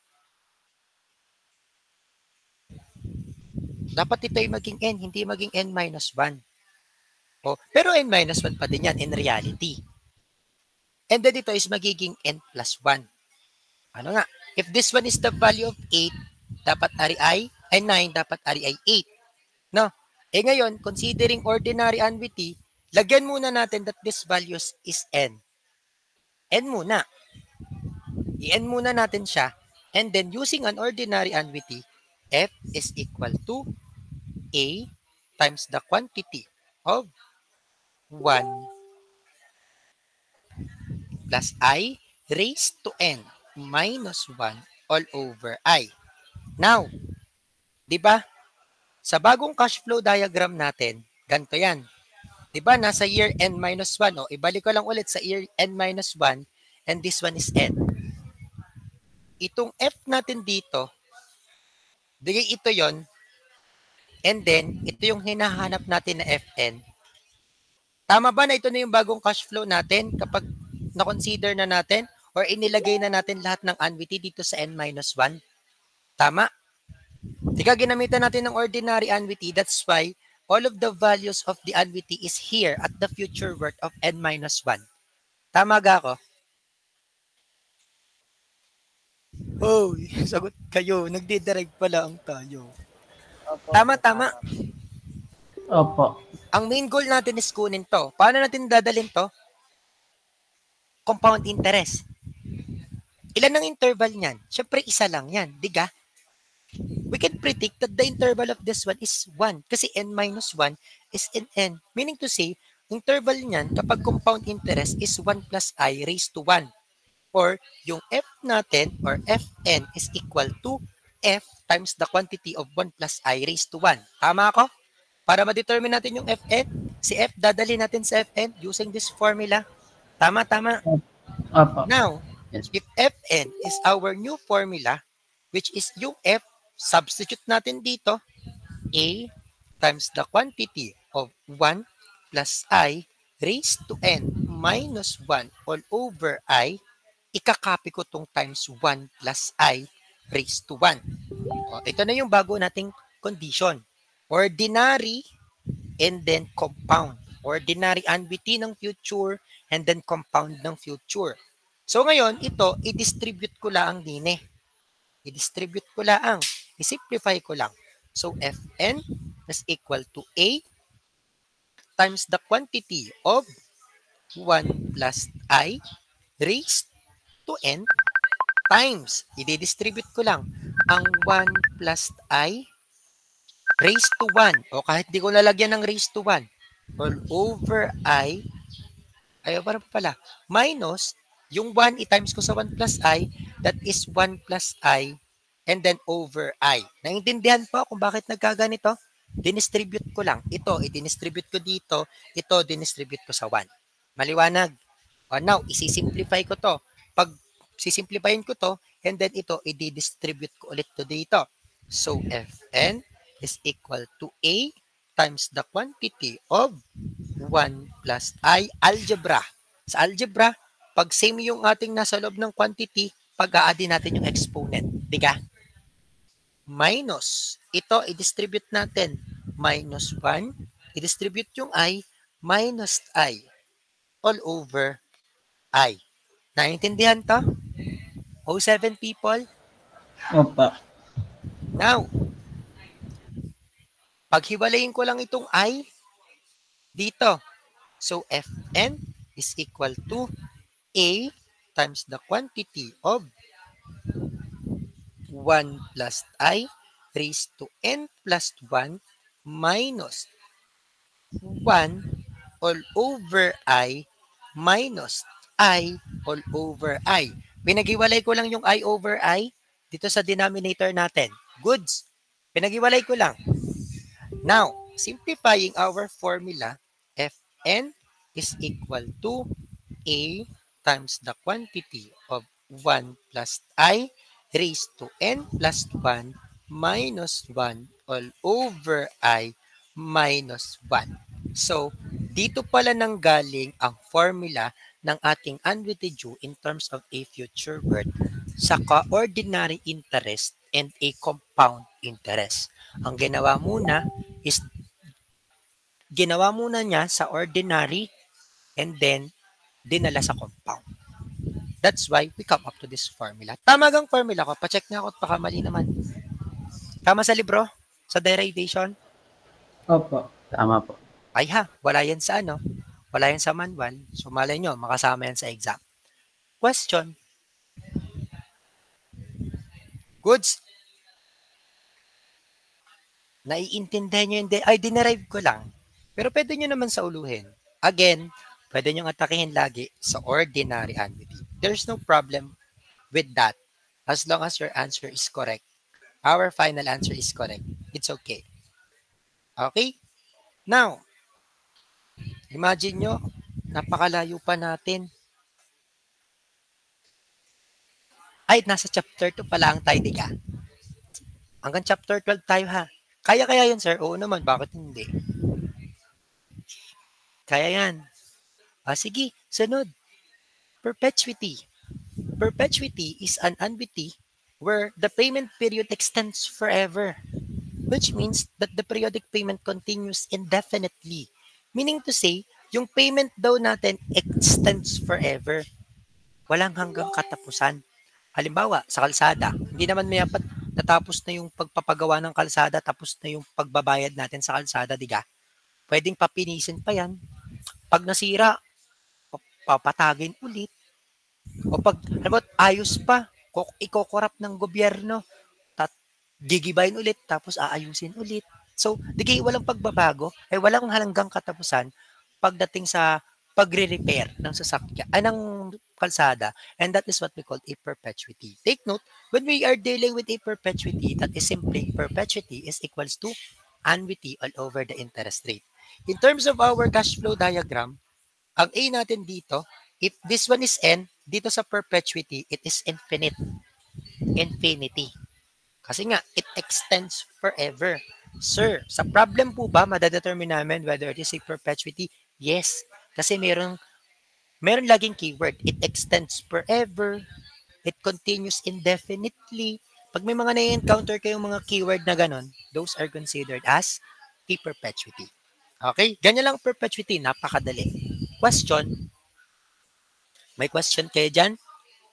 S1: Dapat ito ay maging n, hindi maging n minus 1. O, pero n minus 1 pa din yan in reality. And then ito is magiging n plus 1. Ano nga? If this one is the value of 8, dapat ari ay 9, dapat ari ay 8. No? Eh ngayon, considering ordinary annuity, lagyan muna natin that this values is n. N muna. I-n muna natin siya. And then using an ordinary annuity, f is equal to a times the quantity of 1 plus I raised to n minus 1 all over I. Now, di ba? Sa bagong cash flow diagram natin, ganito yan. Di ba? Nasa year n minus 1. O, ibalik ko lang ulit sa year n minus 1 and this one is n. Itong f natin dito, digay ito yon, and then ito yung hinahanap natin na fn. Tama ba na ito na yung bagong cash flow natin kapag na-consider na natin or inilagay na natin lahat ng annuity dito sa n minus 1? Tama? Tika, ginamitan natin ng ordinary annuity. That's why all of the values of the annuity is here at the future worth of n minus 1. Tama ga ako? Oh, sagot kayo. Nagdidirect pala ang tayo. Tama.
S6: Opo.
S1: Ang main goal natin is kunin to. Paano natin dadalhin to? Compound interest. Ilan ang interval niyan? Siyempre, isa lang yan. Diga? We can predict that the interval of this one is 1 kasi n minus 1 is in n. Meaning to say, interval niyan kapag compound interest is 1 plus I raised to 1. Or yung f natin or fn is equal to f times the quantity of 1 plus I raised to 1. Tama ako? Para ma-determine natin yung fn, si f dadali natin sa fn using this formula. Tama.
S7: Opo.
S1: Now, if fn is our new formula, which is yung f, substitute natin dito, a times the quantity of 1 plus I raised to n minus 1 all over I, ikakopy ko tong times 1 plus I raised to 1. O, ito na yung bago nating condition. Ordinary and then compound. Ordinary annuity ng future and then compound ng future. So ngayon, ito, i-distribute ko lang din eh. I-distribute ko lang. I-simplify ko lang. So, Fn is equal to A times the quantity of 1 plus I raised to n times, i-distribute ko lang, ang 1 plus I raised to 1. O kahit di ko nalagyan ng raised to 1. All over I, para pala, minus, yung 1 i-times ko sa 1 plus I, that is 1 plus I and then over I. Naintindihan po kung bakit nagkaganito? Dinistribute ko lang. Ito, i-distribute ko dito. Ito, dinistribute ko sa 1. Maliwanag. O now, isi-simplify ko to. Pag sisimplifyin ko to, and then ito, i-distribute ko ulit to dito. So, Fn is equal to A times the quantity of 1 plus I algebra. Sa algebra, pag same yung ating nasa loob ng quantity, pag-a-add natin yung exponent. Diga? Minus. Ito, i-distribute natin. Minus 1. I-distribute yung I. Minus I. All over I. Naintindihan to? 07 people?
S7: Opo.
S1: Now, paghiwalayin ko lang itong I dito. So, Fn is equal to A times the quantity of 1 plus I raised to n plus 1 minus 1 all over I minus I all over I. Pinag-iwalay ko lang yung I over I dito sa denominator natin. Goods. Pinag-iwalay ko lang. Now, simplifying our formula, Fn is equal to A times the quantity of 1 plus I raised to n plus 1 minus 1 all over I minus 1. So, dito pala nanggaling ang formula ng ating unwitted due in terms of a future worth sa ordinary interest and a compound interest. Ang ginawa muna niya sa ordinary and then dinala sa compound. That's why we come up to this formula. Tama gang formula ko. Pa-check nga ako at baka mali naman. Tama sa libro? Sa derivation?
S6: Opo.
S7: Tama po.
S1: Ay ha, wala yan sa ano? Wala yan sa manual. So malay nyo, makasama yan sa exam. Question. Goods. Naiintindihan nyo yung dinerive ko lang. Pero pwede nyo naman sa uluhin. Again, pwede nyo atakihin lagi sa ordinary annuity. There's no problem with that as long as your answer is correct. Our final answer is correct. It's okay. Okay? Now, imagine nyo, napakalayo pa natin. Ay, nasa chapter 2 pala ang tayo, diga. Hanggang chapter 12 tayo ha. Kaya yun, sir? Oo naman, bakit hindi? Kaya yan. Sige, sunod. Perpetuity. Perpetuity is an annuity where the payment period extends forever, which means that the periodic payment continues indefinitely. Meaning to say, yung payment daw natin extends forever. Walang hanggang katapusan. Halimbawa, sa kalsada, hindi naman may dapat natapos na yung pagpapagawa ng kalsada, tapos na yung pagbabayad natin sa kalsada, diga? Pwedeng papinisin pa yan. Pag nasira, papatagin ulit. O pag ayos pa, ikokorap ng gobyerno, gigibayin ulit, tapos aayusin ulit. So, digay walang pagbabago, ay walang hanggang katapusan pagdating sa pagre-repair ng sasakyan, ng kalsada. And that is what we call a perpetuity. Take note, when we are dealing with a perpetuity, that is simply perpetuity is equals to annuity all over the interest rate. In terms of our cash flow diagram, ang A natin dito, if this one is N, dito sa perpetuity, it is infinite. Infinity. Kasi nga, it extends forever. Sir, sa problem po ba, madadetermine namin whether it is a perpetuity? Yes. Kasi meron laging keyword. It extends forever. It continues indefinitely. Pag may mga na-encounter kayong mga keyword na ganon, those are considered as a perpetuity. Okay? Ganyan lang perpetuity. Napakadali. Question. May question kayo dyan?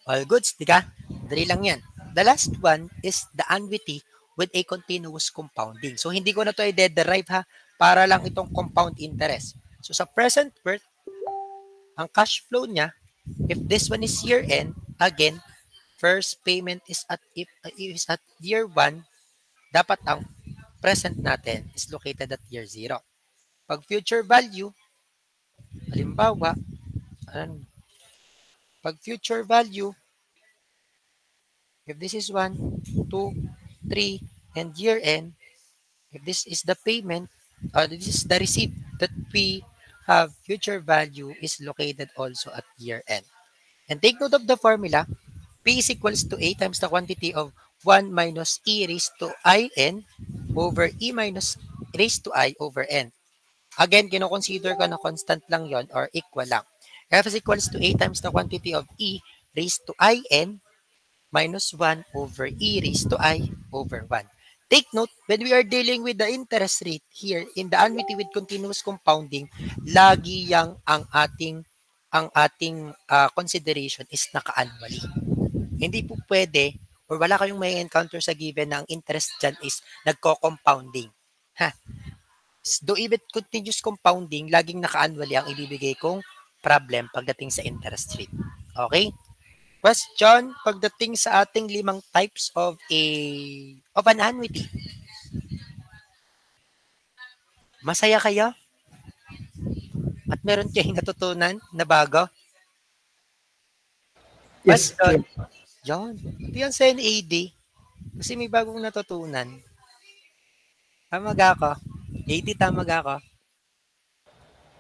S1: All goods, di ka? Dali lang yan. The last one is the annuity with a continuous compounding. So, hindi ko na ito i-derive ha, para lang itong compound interest. So, sa present worth, ang cash flow niya, if this one is year end, again, first payment is at year 1, dapat ang present natin is located at year 0. Pag future value, halimbawa, pag future value, if this is 1, 2, 3, and year end, if this is the payment, this is the receipt that we have, future value is located also at year end. And take note of the formula, P is equals to A times the quantity of 1 minus E raised to IN over E minus raised to I over N. Again, kino-consider ka na constant lang yon or equal lang. F is equals to A times the quantity of E raised to IN minus 1 over E raised to I over 1. Take note, when we are dealing with the interest rate here in the annuity with continuous compounding, lagi yang ang ating consideration is naka-annually. Hindi po pwede or wala kayong may encounter sa given na ang interest dyan is nagko-compounding. Ha? Though if it continues compounding, laging naka-annually ang ibibigay kong problem pagdating sa interest rate. Okay? Question pagdating sa ating 5 types of an annuity. Masaya kayo? At meron kayong natutunan na bago?
S9: Yes.
S1: Question. Yan. Ito yan sa NAD. Kasi may bagong natutunan. Tama ga ako? AD, tama ga ako?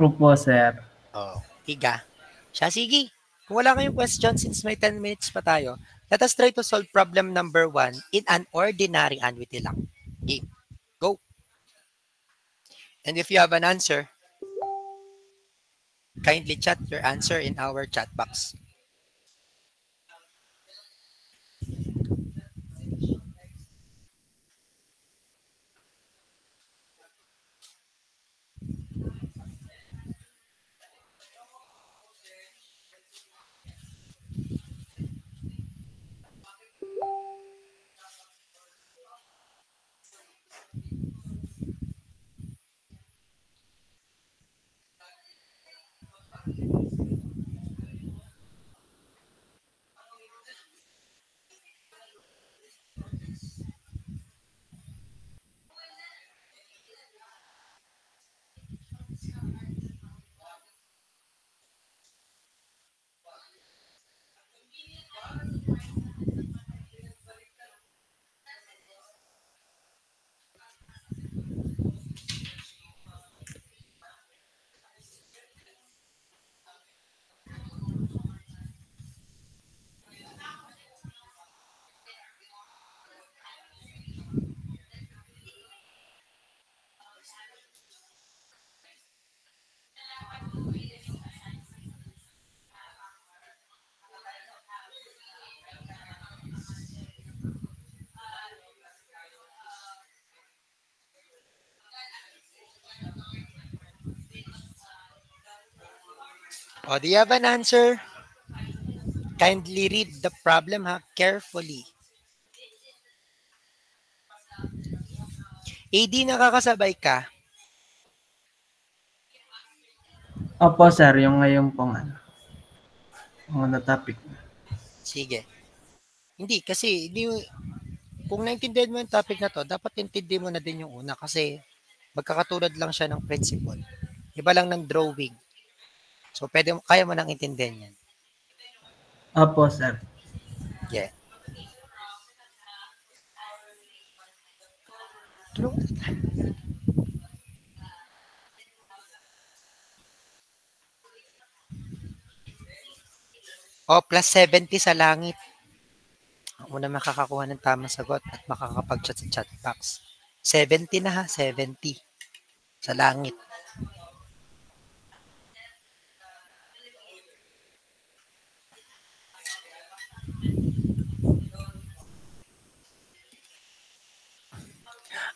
S7: True po, sir.
S1: Oh, tiga. Siya, sige. Kung wala kayong question, since may 10 minutes pa tayo, let us try to solve problem number 1 in an ordinary annuity lang. Okay. Go. And if you have an answer, kindly chat your answer in our chat box. Oh, do you have an answer? Kindly read the problem carefully. AD, nakakasabay ka?
S7: Opo, sir. Yung ngayon pong ano topic.
S1: Sige. Hindi, kasi kung naintindihan mo yung topic na to, dapat intindi mo na din yung una kasi magkakatulad lang siya ng principle. Iba lang ng drawing. So, kaya mo nang intindihan yan.
S7: Opo, sir.
S1: Yeah. O, plus 70 sa langit. Ang una makakakuha ng tamang sagot at makakapag-chat sa chat box. 70 na 70 sa langit.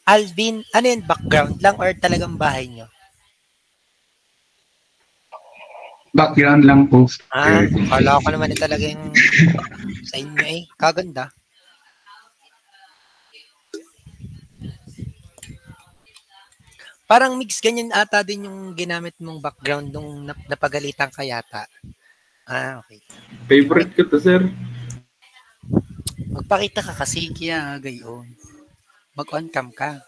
S1: Alvin, ano yung background lang or talagang bahay nyo?
S8: Background lang po.
S1: Kala ko naman talaga yung sa inyo Kaganda. Parang mix ganyan ata din yung ginamit mong background nung napagalitan ka yata. Okay.
S5: Favorite ko to, sir.
S1: Magpakita ka kasi kaya gayon. Mag-on cam ka.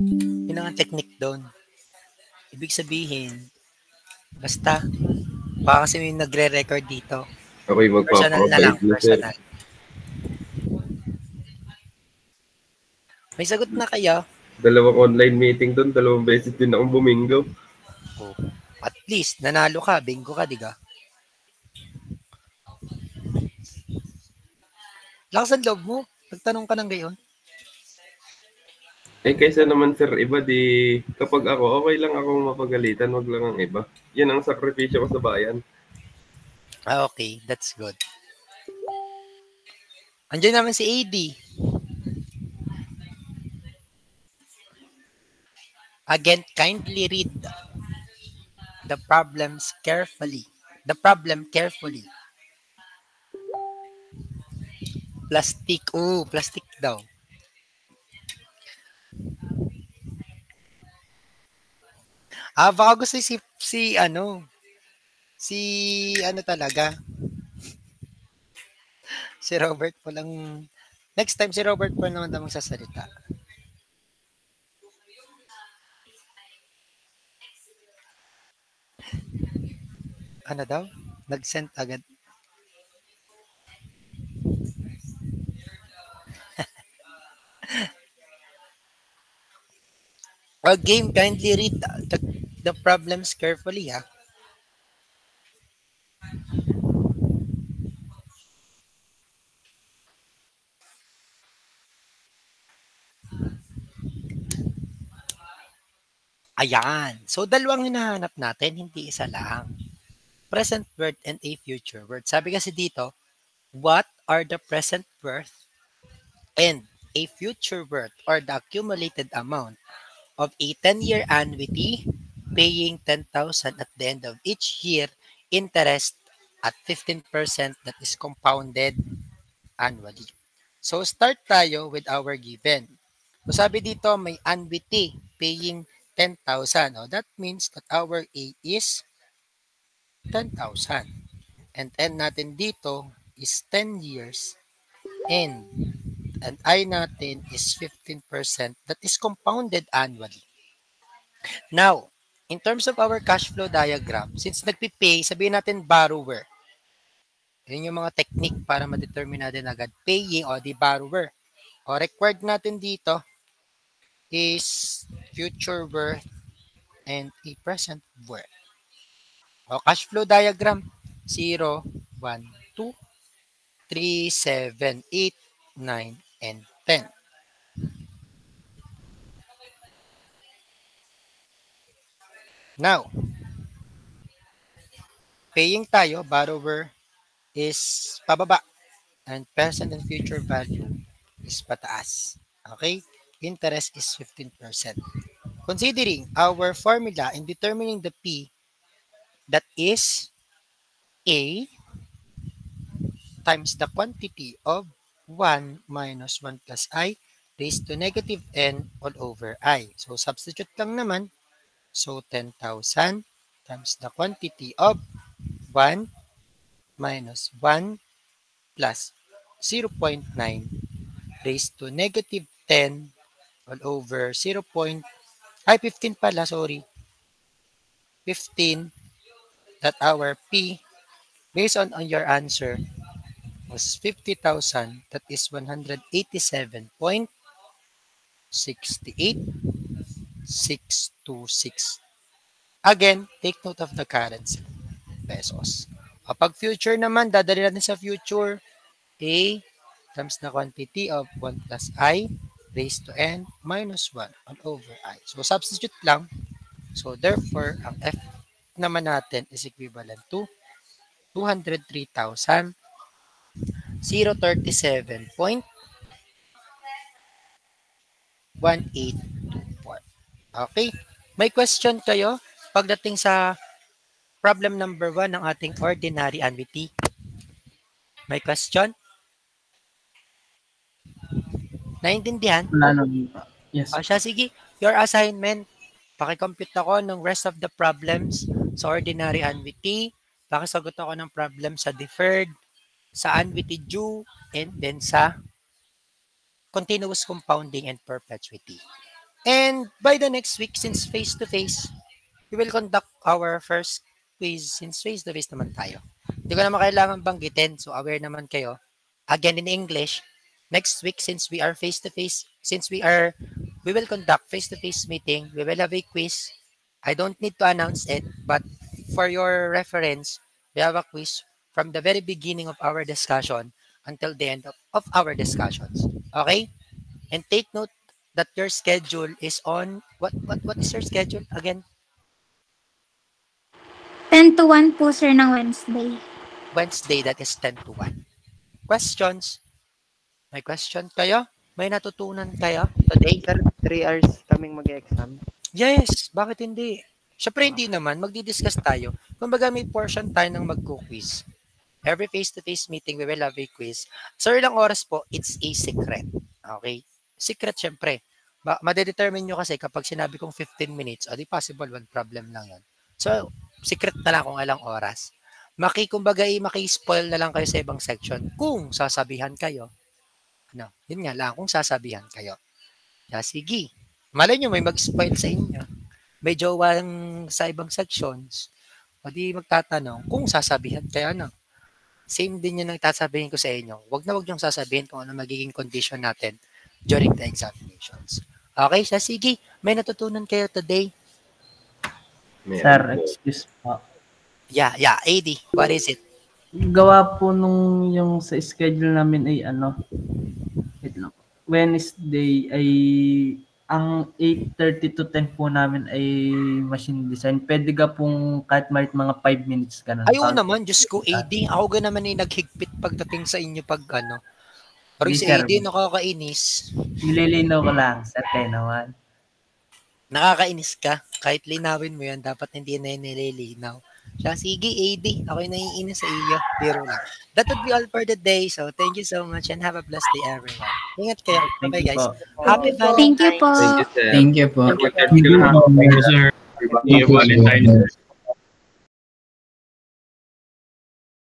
S1: Yun ang technique doon. Ibig sabihin, basta, baka kasi may nagre-record dito.
S5: Okay,
S1: Personal na lang, personal. May sagot na kayo?
S5: Dalawang online meeting doon, 2 beses din akong bumingo.
S1: Oh, at least, nanalo ka, bingo ka, diga? Lakas ang loob mo. Nagtanong ka ng gayon.
S5: Kaysa naman sir, iba di, kapag ako, okay lang akong mapagalitan, wag lang ang iba. Yan ang sakripisyo ko sa bayan.
S1: Okay, that's good. Andiyan naman si AD. Again, kindly read the problem carefully. Plastic. Oh, plastic daw. Baka gusto si ano talaga, si Robert po lang. Next time, si Robert po naman daw magsasalita. Ano daw? Nag-send agad. Game, kindly read the problems carefully, ha? Ayan. So, dalawang hinahanap natin, hindi isa lang. Present word and a future word. Sabi kasi dito, what are the present worth and a future worth or the accumulated amount of a 10-year annuity paying 10,000 at the end of each year, interest at 15% that is compounded annually. So, start tayo with our given. So, sabi dito, may annuity paying 10,000. That means that our A is 10,000. And N natin dito is 10 years. And I natin is 15% that is compounded annually. Now, in terms of our cash flow diagram, since nagpipay, sabihin natin borrower. Yun yung mga technique para ma-determine natin agad paying o the borrower. O required natin dito is future worth and a present worth. O cash flow diagram, 0, 1, 2, 3, 7, 8, 9, and 10. Now, paying tayo, borrower is pababa and present and future value is pataas. Okay? Interest is 15%. Considering our formula in determining the P, that is A times the quantity of 1 minus 1 plus I raised to negative n all over I. So, substitute lang naman. So, 10,000 times the quantity of 1 minus 1 plus 0.9 raised to negative 10 all over 15 pala, sorry. 15 that our P based on your answer was 50,000. That is 187.68626. Again, take note of the currency. Pesos. Kapag future naman, dadali natin sa future A times the quantity of 1 plus I raised to n minus 1 all over I. So, substitute lang. So, therefore, ang F naman natin is equivalent to 203,037.1824. Okay? May question kayo pagdating sa problem number 1 ng ating ordinary annuity? May question? Naintindihan?
S7: Wala naman pa. Yes.
S1: Siya, sige. Your assignment, pakicompute ako ng rest of the problems sa ordinary annuity, pakisagot ako ng problem sa deferred, sa annuity due, and then sa continuous compounding and perpetuity. And by the next week, since face-to-face, we will conduct our first quiz since face-to-face naman tayo. Hindi ko naman kailangan banggitin, so aware naman kayo. Again, in English, next week, since we are face-to-face, we will conduct face-to-face meeting, we will have a quiz. I don't need to announce it, but for your reference, we have a quiz from the very beginning of our discussion until the end of our discussions. Okay? And take note that your schedule is on, what is your schedule again?
S3: 10 to 1 po, sir, ng Wednesday.
S1: Wednesday, that is 10 to 1. Questions? May question kayo? May natutunan kayo today?
S9: Sir, 3 hours kaming mag-exam.
S1: Yes, bakit hindi? Siyempre hindi naman, magdi-discuss tayo. Kumbaga may portion tayo ng magko-quiz. Every face-to-face meeting, we will have a quiz. Sir, ilang oras po? It's a secret. Okay? Secret, syempre. Madedetermine nyo kasi kapag sinabi kong 15 minutes, di possible, one problem lang yan. So, secret na lang kung ilang oras. Kumbaga, maki-spoil na lang kayo sa ibang section kung sasabihan kayo. Yun nga lang, kung sasabihan kayo. Sige. Malay nyo, may mag-spoil sa inyo. May jowang sa ibang sections. O di magtatanong kung sasabihan kayo, Same din yung nagtasabihin ko sa inyo. Wag niyong sasabihin kung ano magiging condition natin during the examinations. Okay, sige. May natutunan kayo today?
S7: Sir, excuse po.
S1: Yeah, AD. What is it?
S7: Gawa po nung yung sa schedule namin ay wait lang. Wednesday ay ang 8:30 to 10 po namin ay machine design. Pwede ka pong kahit mahit mga 5 minutes ka na.
S1: Ayaw naman, Diyos ko, AD. Ako naman ay naghigpit pagdating sa inyo pag Pero si AD nakakainis.
S7: Nililinaw ko lang, sir, kayo naman.
S1: Nakakainis ka. Kahit linawin mo yan, dapat hindi na nililinaw. Sige, AD. Ako'y naiinis sa iyo. Biro lang. That would be all for the day. So, thank you so much and have a blessed day, everyone. Ingat kayo. Bye, guys. Happy Valentine's.
S3: Thank you po.
S5: Thank you, sir.
S10: Thank you po.
S5: Thank you, sir.
S8: Thank you, Valentine's.